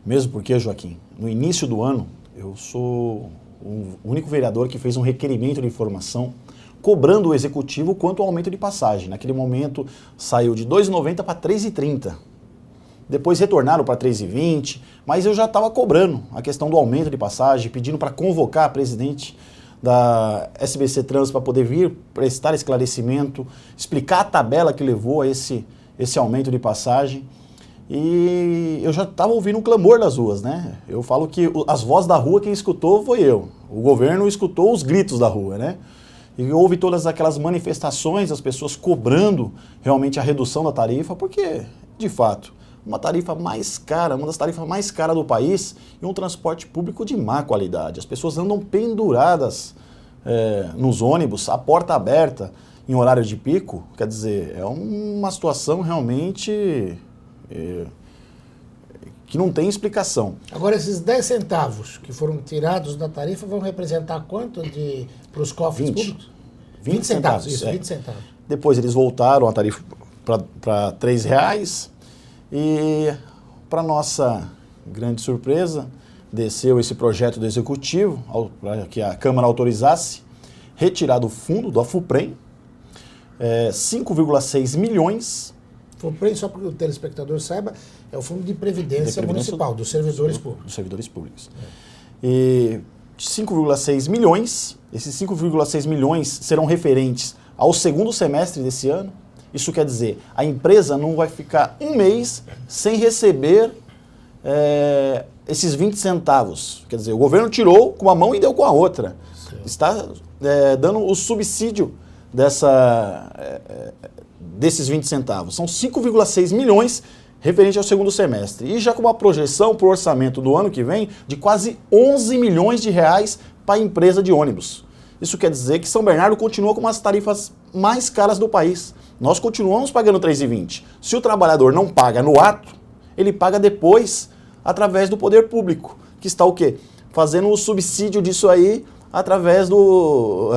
S8: Mesmo porque, Joaquim, no início do ano, eu sou o único vereador que fez um requerimento de informação cobrando o executivo quanto ao aumento de passagem. Naquele momento saiu de R$ 2,90 para R$ 3,30. Depois retornaram para R$ 3,20, mas eu já estava cobrando a questão do aumento de passagem, pedindo para convocar a presidente da SBC Trans para poder vir prestar esclarecimento, explicar a tabela que levou a esse aumento de passagem. E eu já estava ouvindo um clamor das ruas, né? Eu falo que as vozes da rua quem escutou foi eu. O governo escutou os gritos da rua, né? E houve todas aquelas manifestações, as pessoas cobrando realmente a redução da tarifa, porque, de fato, uma tarifa mais cara, uma das tarifas mais caras do país e um transporte público de má qualidade. As pessoas andam penduradas nos ônibus, a porta aberta em horário de pico. Quer dizer, é uma situação realmente que não tem explicação.
S1: Agora, esses 10 centavos que foram tirados da tarifa vão representar quanto para os cofres públicos?
S8: 20 centavos.
S1: Isso, 20 centavos.
S8: Depois eles voltaram a tarifa para R$ 3,00. E, para nossa grande surpresa, desceu esse projeto do Executivo, para que a Câmara autorizasse, retirar do fundo, do AFUPREM, 5,6 milhões.
S1: FUPREM, só para que o telespectador saiba, é o Fundo de Previdência Municipal, dos servidores públicos.
S8: Dos servidores públicos. E 5,6 milhões, esses 5,6 milhões serão referentes ao segundo semestre desse ano, Isso quer dizer, a empresa não vai ficar um mês sem receber esses 20 centavos. Quer dizer, o governo tirou com uma mão e deu com a outra. Sim. Está dando o subsídio desses 20 centavos. São 5,6 milhões referente ao segundo semestre. E já com uma projeção para o orçamento do ano que vem de quase 11 milhões de reais para a empresa de ônibus. Isso quer dizer que São Bernardo continua com as tarifas mais caras do país. Nós continuamos pagando R$ 3,20. Se o trabalhador não paga no ato, ele paga depois através do poder público, que está o quê? Fazendo o subsídio disso aí através do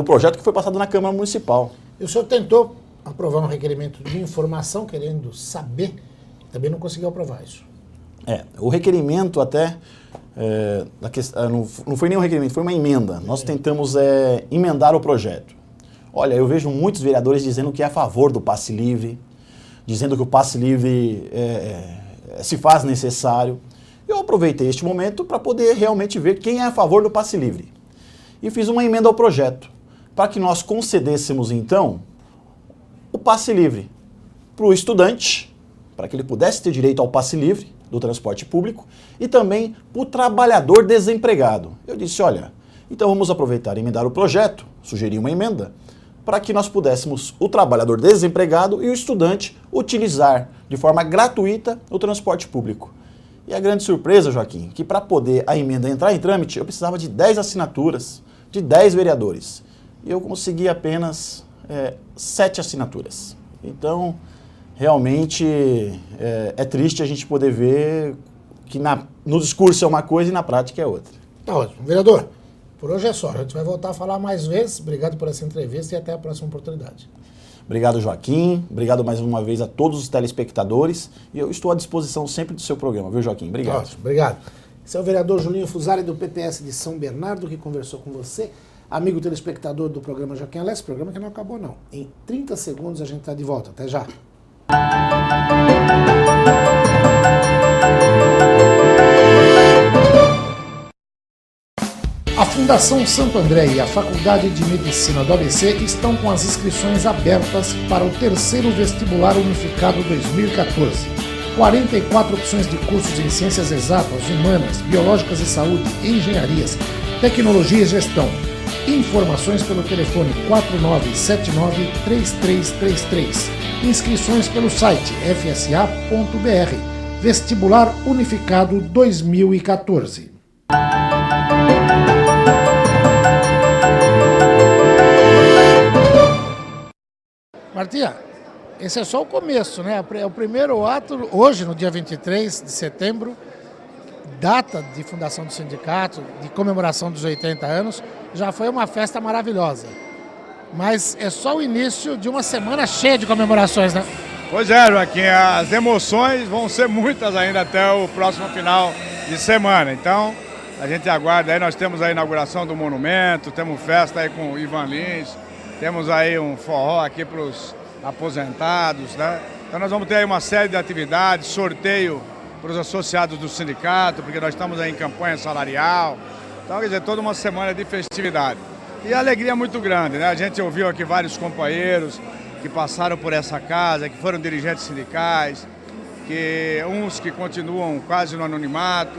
S8: projeto que foi passado na Câmara Municipal.
S1: E o senhor tentou aprovar um requerimento de informação, querendo saber, também não conseguiu aprovar isso.
S8: O requerimento até, não foi nem um requerimento, foi uma emenda. Nós tentamos emendar o projeto. Olha, eu vejo muitos vereadores dizendo que é a favor do passe livre, dizendo que o passe livre se faz necessário. Eu aproveitei este momento para poder realmente ver quem é a favor do passe livre. E fiz uma emenda ao projeto, para que nós concedêssemos, então, o passe livre para o estudante, para que ele pudesse ter direito ao passe livre do transporte público, e também para o trabalhador desempregado. Eu disse, olha, então vamos aproveitar e emendar o projeto, sugeri uma emenda, para que nós pudéssemos, o trabalhador desempregado e o estudante, utilizar de forma gratuita o transporte público. E a grande surpresa, Joaquim, que para poder a emenda entrar em trâmite, eu precisava de 10 assinaturas, de 10 vereadores. E eu consegui apenas 7 assinaturas. Então, realmente é triste a gente poder ver que no discurso é uma coisa e na prática é outra.
S1: Tá ótimo. Vereador, por hoje é só. A gente vai voltar a falar mais vezes. Obrigado por essa entrevista e até a próxima oportunidade.
S8: Obrigado, Joaquim. Obrigado mais uma vez a todos os telespectadores. E eu estou à disposição sempre do seu programa, viu, Joaquim? Obrigado.
S1: Ótimo, obrigado. Esse é o vereador Julinho Fusari, do PPS de São Bernardo, que conversou com você. Amigo telespectador do programa Joaquim Alessi, programa que não acabou não. Em 30 segundos a gente está de volta. Até já. A Fundação Santo André e a Faculdade de Medicina do ABC estão com as inscrições abertas para o terceiro vestibular unificado 2014. 44 opções de cursos em ciências exatas, humanas, biológicas e saúde, engenharias, tecnologia e gestão. Informações pelo telefone 4979-3333. Inscrições pelo site fsa.br. Vestibular Unificado 2014. Martinha, esse é só o começo, né? É o primeiro ato, hoje, no dia 23 de setembro, data de fundação do sindicato, de comemoração dos 80 anos, já foi uma festa maravilhosa. Mas é só o início de uma semana cheia de comemorações, né?
S9: Pois é, Joaquim, as emoções vão ser muitas ainda até o próximo final de semana. Então, a gente aguarda aí, nós temos a inauguração do monumento, temos festa aí com o Ivan Lins, temos aí um forró aqui para os aposentados, né? Então nós vamos ter aí uma série de atividades, sorteio para os associados do sindicato, porque nós estamos aí em campanha salarial. Então, quer dizer, toda uma semana de festividade. E a alegria é muito grande, né? A gente ouviu aqui vários companheiros que passaram por essa casa, que foram dirigentes sindicais, uns que continuam quase no anonimato,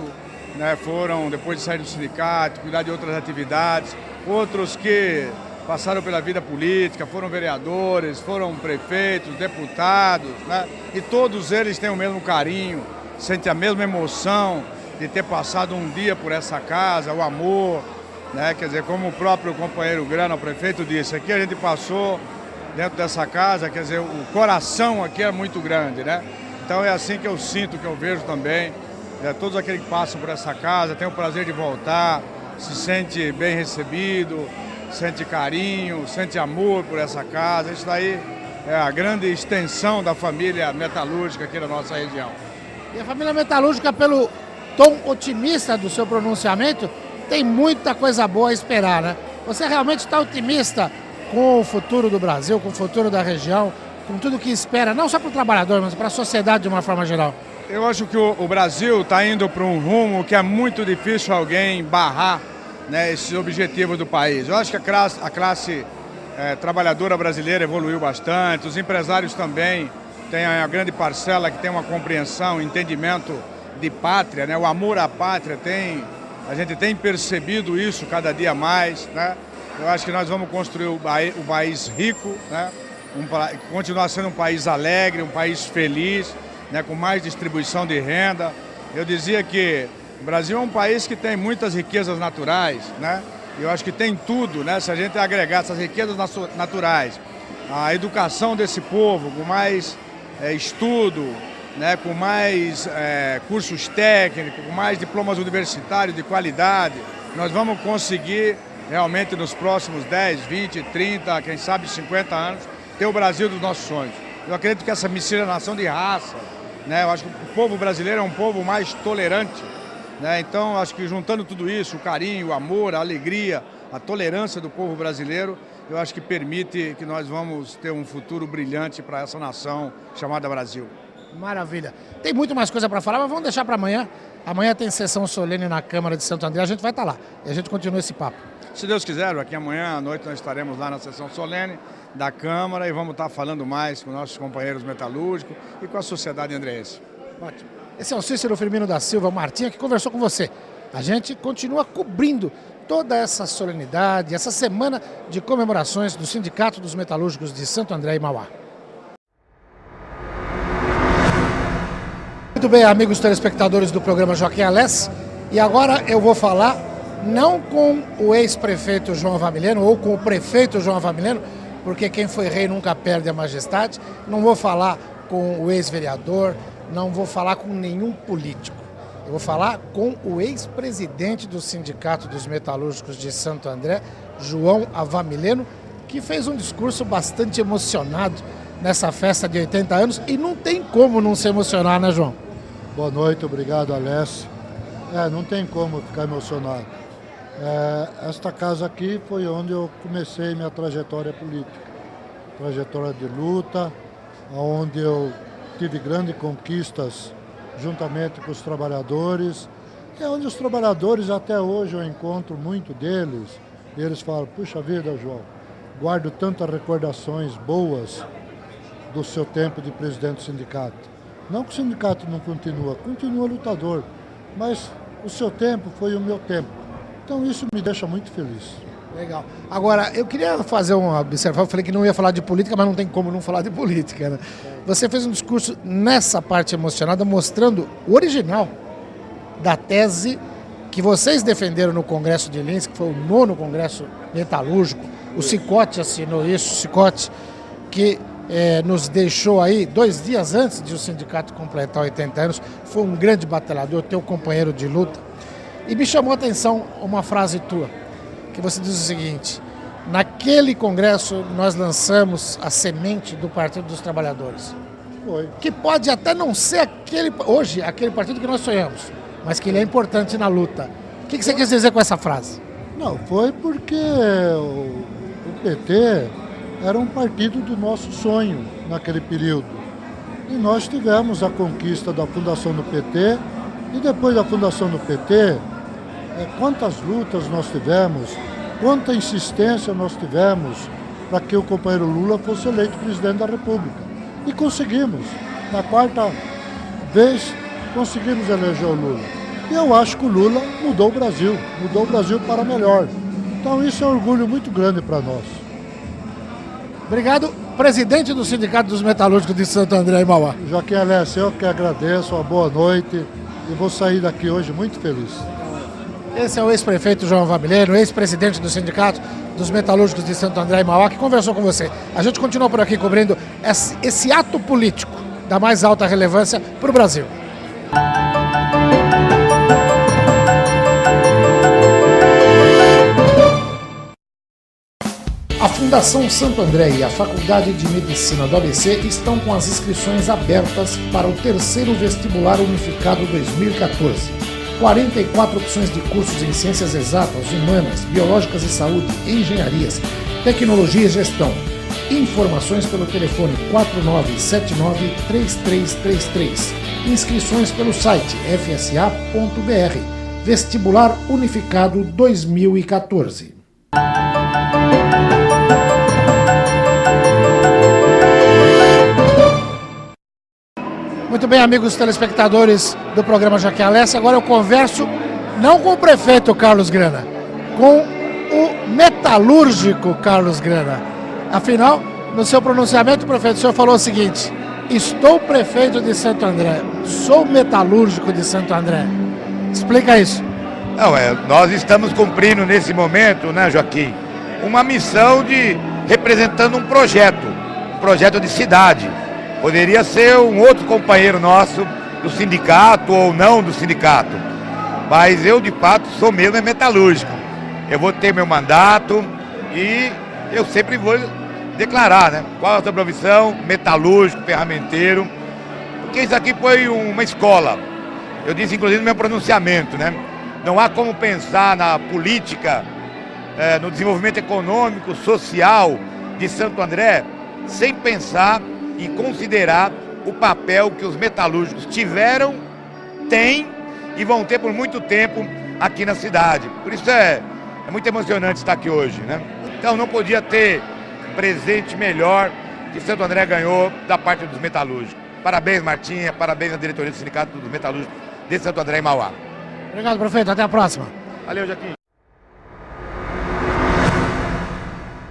S9: né? Foram, depois de sair do sindicato, cuidar de outras atividades, outros que passaram pela vida política, foram vereadores, foram prefeitos, deputados, né? E todos eles têm o mesmo carinho, sentem a mesma emoção de ter passado um dia por essa casa, o amor, né? Quer dizer, como o próprio companheiro Grana, o prefeito, disse, aqui a gente passou dentro dessa casa, quer dizer, o coração aqui é muito grande, né? Então é assim que eu sinto, que eu vejo também, todos aqueles que passam por essa casa, têm o prazer de voltar, se sente bem recebido, sente carinho, sente amor por essa casa. Isso daí é a grande extensão da família metalúrgica aqui da nossa região.
S1: E a família metalúrgica, pelo tom otimista do seu pronunciamento, tem muita coisa boa a esperar, né? Você realmente está otimista com o futuro do Brasil, com o futuro da região, com tudo que espera, não só para o trabalhador, mas para a sociedade de uma forma geral?
S9: Eu acho que o Brasil está indo para um rumo que é muito difícil alguém barrar, né, esses objetivos do país. Eu acho que a classe trabalhadora brasileira evoluiu bastante, os empresários também têm a grande parcela que tem uma compreensão, entendimento de pátria, né? O amor à pátria a gente tem percebido isso cada dia mais, né? Eu acho que nós vamos construir o país rico, né? Continuar sendo um país alegre, um país feliz, né? Com mais distribuição de renda. Eu dizia que o Brasil é um país que tem muitas riquezas naturais, né? Eu acho que tem tudo, né? Se a gente agregar essas riquezas naturais, a educação desse povo, com mais estudo, né? Com mais cursos técnicos, com mais diplomas universitários de qualidade, nós vamos conseguir realmente nos próximos 10, 20, 30, quem sabe 50 anos, ter o Brasil dos nossos sonhos. Eu acredito que essa miscigenação de raça, né? Eu acho que o povo brasileiro é um povo mais tolerante, né? Então, acho que juntando tudo isso, o carinho, o amor, a alegria, a tolerância do povo brasileiro, eu acho que permite que nós vamos ter um futuro brilhante para essa nação chamada Brasil.
S1: Maravilha. Tem muito mais coisa para falar, mas vamos deixar para amanhã. Amanhã tem sessão solene na Câmara de Santo André, a gente vai estar lá e a gente continua esse papo.
S9: Se Deus quiser, aqui amanhã à noite nós estaremos lá na sessão solene da Câmara e vamos estar falando mais com nossos companheiros metalúrgicos e com a sociedade andreense.
S1: Ótimo. Esse é o Cícero Firmino da Silva Martinha, que conversou com você. A gente continua cobrindo toda essa solenidade, essa semana de comemorações do Sindicato dos Metalúrgicos de Santo André e Mauá. Muito bem, amigos telespectadores do programa Joaquim Alessi, e agora eu vou falar não com o ex-prefeito João Avamileno ou com o prefeito João Avamileno, porque quem foi rei nunca perde a majestade. Não vou falar com o ex-vereador, não vou falar com nenhum político. Eu vou falar com o ex-presidente do Sindicato dos Metalúrgicos de Santo André, João Avamileno, que fez um discurso bastante emocionado nessa festa de 80 anos e não tem como não se emocionar, né, João?
S10: Boa noite, obrigado, Alessi. Não tem como ficar emocionado. Esta casa aqui foi onde eu comecei minha trajetória política. Trajetória de luta, onde eu tive grandes conquistas juntamente com os trabalhadores. É onde os trabalhadores, até hoje eu encontro muito deles, e eles falam, puxa vida, João, guardo tantas recordações boas do seu tempo de presidente do sindicato. Não que o sindicato não continua lutador, mas o seu tempo foi o meu tempo. Então isso me deixa muito feliz.
S1: Legal. Agora, eu queria fazer uma observação, eu falei que não ia falar de política, mas não tem como não falar de política, né? Você fez um discurso nessa parte emocionada, mostrando o original da tese que vocês defenderam no Congresso de Linz, que foi o 9º Congresso Metalúrgico. O Cicote assinou isso, o Cicote que nos deixou aí 2 dias antes de o sindicato completar 80 anos, foi um grande batalhador, teu companheiro de luta. E me chamou a atenção uma frase tua, que você diz o seguinte: naquele congresso nós lançamos a semente do Partido dos Trabalhadores.
S10: Foi.
S1: Que pode até não ser hoje aquele partido que nós sonhamos, mas que ele é importante na luta. O que você quis dizer com essa frase?
S10: Não, foi porque o PT era um partido do nosso sonho naquele período. E nós tivemos a conquista da fundação do PT, e depois da fundação do PT, quantas lutas nós tivemos, quanta insistência nós tivemos para que o companheiro Lula fosse eleito presidente da República. E conseguimos. Na 4ª vez, conseguimos eleger o Lula. E eu acho que o Lula mudou o Brasil para melhor. Então isso é um orgulho muito grande para nós.
S1: Obrigado, presidente do Sindicato dos Metalúrgicos de Santo André e Mauá.
S10: Joaquim Alessi, eu que agradeço, uma boa noite e vou sair daqui hoje muito feliz.
S1: Esse é o ex-prefeito João Avamileno, ex-presidente do Sindicato dos Metalúrgicos de Santo André e Mauá, que conversou com você. A gente continua por aqui cobrindo esse ato político da mais alta relevância para o Brasil. A Fundação Santo André e a Faculdade de Medicina do ABC estão com as inscrições abertas para o 3º Vestibular Unificado 2014. 44 opções de cursos em ciências exatas, humanas, biológicas e saúde, engenharias, tecnologia e gestão. Informações pelo telefone 4979-3333. Inscrições pelo site fsa.br. Vestibular Unificado 2014. Muito bem, amigos telespectadores do programa Joaquim Alessi, agora eu converso não com o prefeito Carlos Grana, com o metalúrgico Carlos Grana. Afinal, no seu pronunciamento, prefeito, o senhor falou o seguinte: estou prefeito de Santo André, sou metalúrgico de Santo André. Explica isso.
S5: Não, nós estamos cumprindo nesse momento, né, Joaquim, uma missão de representando um projeto de cidade. Poderia ser um outro companheiro nosso do sindicato ou não do sindicato, mas eu de fato sou mesmo metalúrgico. Eu vou ter meu mandato e eu sempre vou declarar, né, qual é a sua profissão, metalúrgico, ferramenteiro, porque isso aqui foi uma escola. Eu disse inclusive no meu pronunciamento, né, não há como pensar na política, no desenvolvimento econômico, social de Santo André, sem pensar e considerar o papel que os metalúrgicos tiveram, têm e vão ter por muito tempo aqui na cidade. Por isso é muito emocionante estar aqui hoje, né? Então não podia ter presente melhor que Santo André ganhou da parte dos metalúrgicos. Parabéns, Martinha, parabéns à diretoria do Sindicato dos Metalúrgicos de Santo André e Mauá.
S1: Obrigado, prefeito. Até a próxima.
S5: Valeu, Joaquim.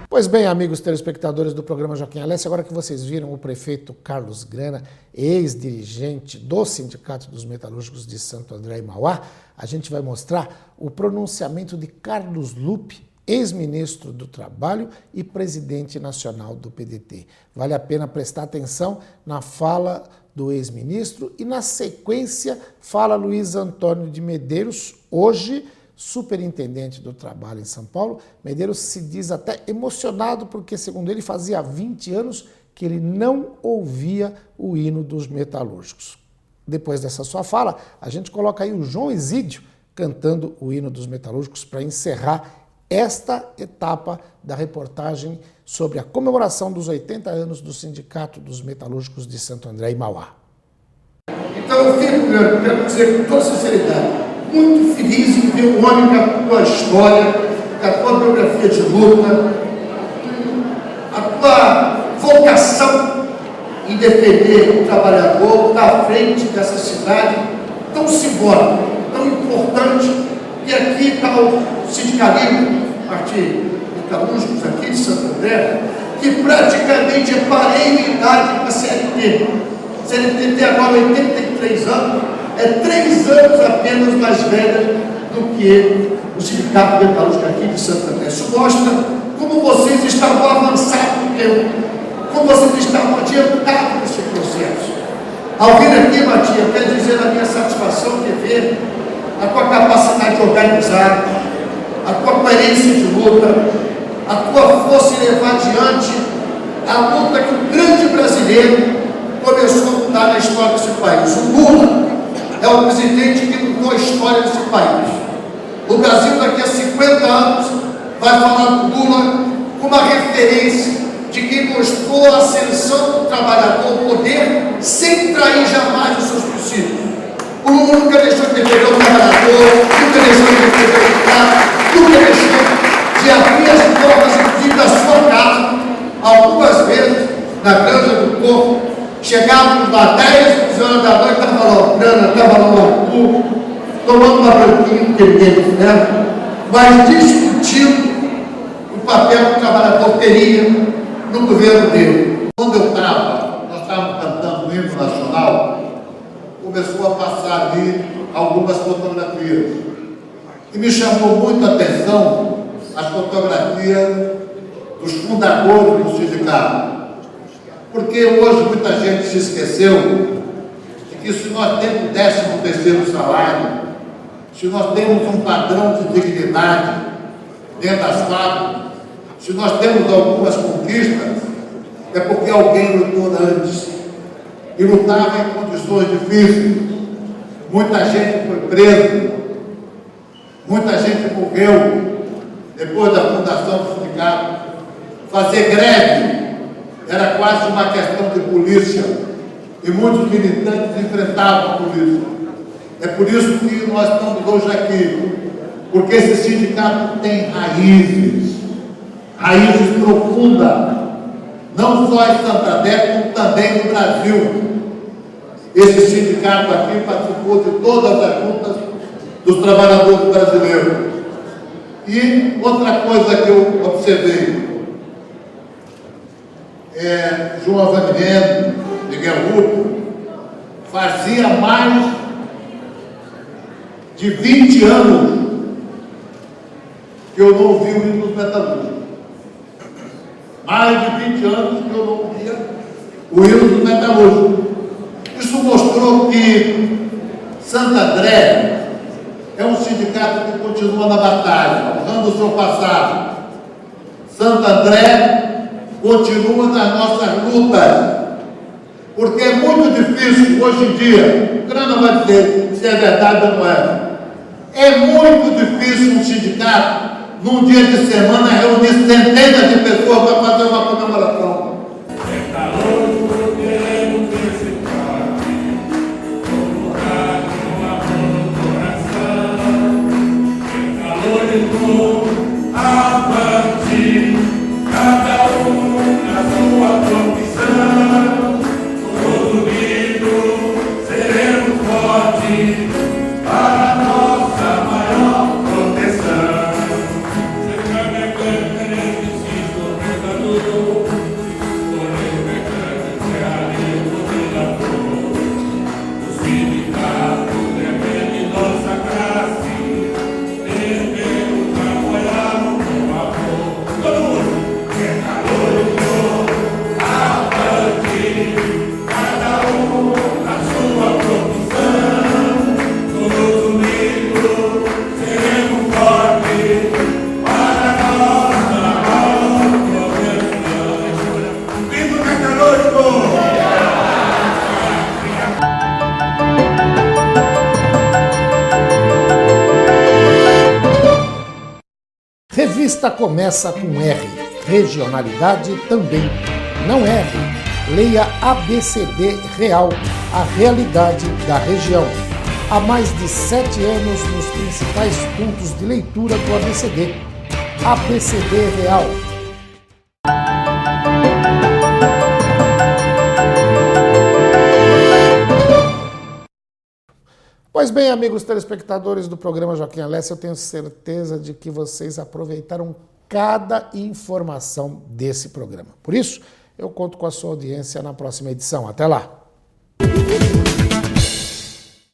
S1: Pois bem, amigos telespectadores do programa Joaquim Alessi, agora que vocês viram o prefeito Carlos Grana, ex-dirigente do Sindicato dos Metalúrgicos de Santo André e Mauá, a gente vai mostrar o pronunciamento de Carlos Lupe, ex-ministro do Trabalho e presidente nacional do PDT. Vale a pena prestar atenção na fala do ex-ministro e, na sequência, fala Luiz Antônio de Medeiros, hoje superintendente do trabalho em São Paulo. Medeiros se diz até emocionado porque, segundo ele, fazia 20 anos que ele não ouvia o hino dos metalúrgicos. Depois dessa sua fala, a gente coloca aí o João Exídio cantando o hino dos metalúrgicos para encerrar esta etapa da reportagem sobre a comemoração dos 80 anos do Sindicato dos Metalúrgicos de Santo André e Mauá.
S11: Então eu quero dizer com toda sinceridade, muito feliz em ver um homem com a tua história, com a tua biografia de luta, a tua vocação em defender o trabalhador, estar à frente dessa cidade tão simbólica, tão importante, e aqui está o sindicalismo, Partido Metalúrgicos aqui de Santo André, que praticamente é parelho em idade com a CLT. A CLT tem agora 83 anos, é 3 anos apenas mais velha do que o Sindicato Metalúrgico aqui de Santo André. Isso mostra como vocês estavam avançados no tempo, como vocês estavam adiantados nesse processo. Ao vir aqui, Matia, eu quero dizer a minha satisfação de ver a tua capacidade de organizar, a tua coerência de luta, a tua força em levar adiante a luta que o grande brasileiro começou a lutar na história desse país. O Lula é o presidente que mudou a história desse país. O Brasil, daqui a 50 anos, vai falar do Lula como uma referência de quem mostrou a ascensão do trabalhador ao poder sem trair jamais os seus princípios. O Lula nunca deixou de defender o trabalhador, nunca deixou de defender o Estado, nunca deixou de abrir as portas, inclusive da sua casa, algumas vezes, na Granja do Corpo. Chegávamos lá 10, 11 horas da noite, estava lá o Grana, estava lá o Arthur, tomando uma branquinha, que ninguém fizeram, mas discutindo o papel que o trabalhador teria no governo dele. Quando nós estávamos cantando o hino nacional, começou a passar ali algumas fotografias. E me chamou muito a atenção as fotografias dos fundadores do sindicato. Porque hoje muita gente se esqueceu de que se nós temos 13º salário, se nós temos um padrão de dignidade dentro das fábricas, se nós temos algumas conquistas, é porque alguém lutou antes e lutava em condições difíceis. Muita gente foi presa, muita gente morreu depois da fundação do sindicato. Fazer greve era quase uma questão de polícia e muitos militantes enfrentavam a polícia. É por isso que nós estamos hoje aqui, porque esse sindicato tem raízes profundas, não só em Santo André, como também no Brasil. Esse sindicato aqui participou de todas as juntas dos trabalhadores brasileiros. E outra coisa que eu observei, João Avanileno, Miguel Rupo, fazia mais de 20 anos que eu não ouvi o hino dos metalúrgicos. Mais de 20 anos que eu não ouvia o hino dos metalúrgicos. Isso mostrou que Santo André é um sindicato que continua na batalha, honrando o seu passado. Santo André continua nas nossas lutas, porque é muito difícil hoje em dia, o Grana vai dizer se é verdade ou não é. É muito difícil um sindicato, num dia de semana, reunir centenas de pessoas para fazer uma comemoração.
S12: Avante, cada um na sua profissão, todos unidos seremos fortes para a nossa maior proteção. Seja mecânico, cientista, vendedor, porém mecânico é ali o modelador. O sindicato defende nossa classe.
S1: Revista começa com R. Regionalidade também. Não erre. Leia ABCD Real, a realidade da região. Há mais de 7 anos nos principais pontos de leitura do ABCD. ABCD Real. Pois bem, amigos telespectadores do programa Joaquim Alessi, eu tenho certeza de que vocês aproveitaram cada informação desse programa. Por isso, eu conto com a sua audiência na próxima edição. Até lá!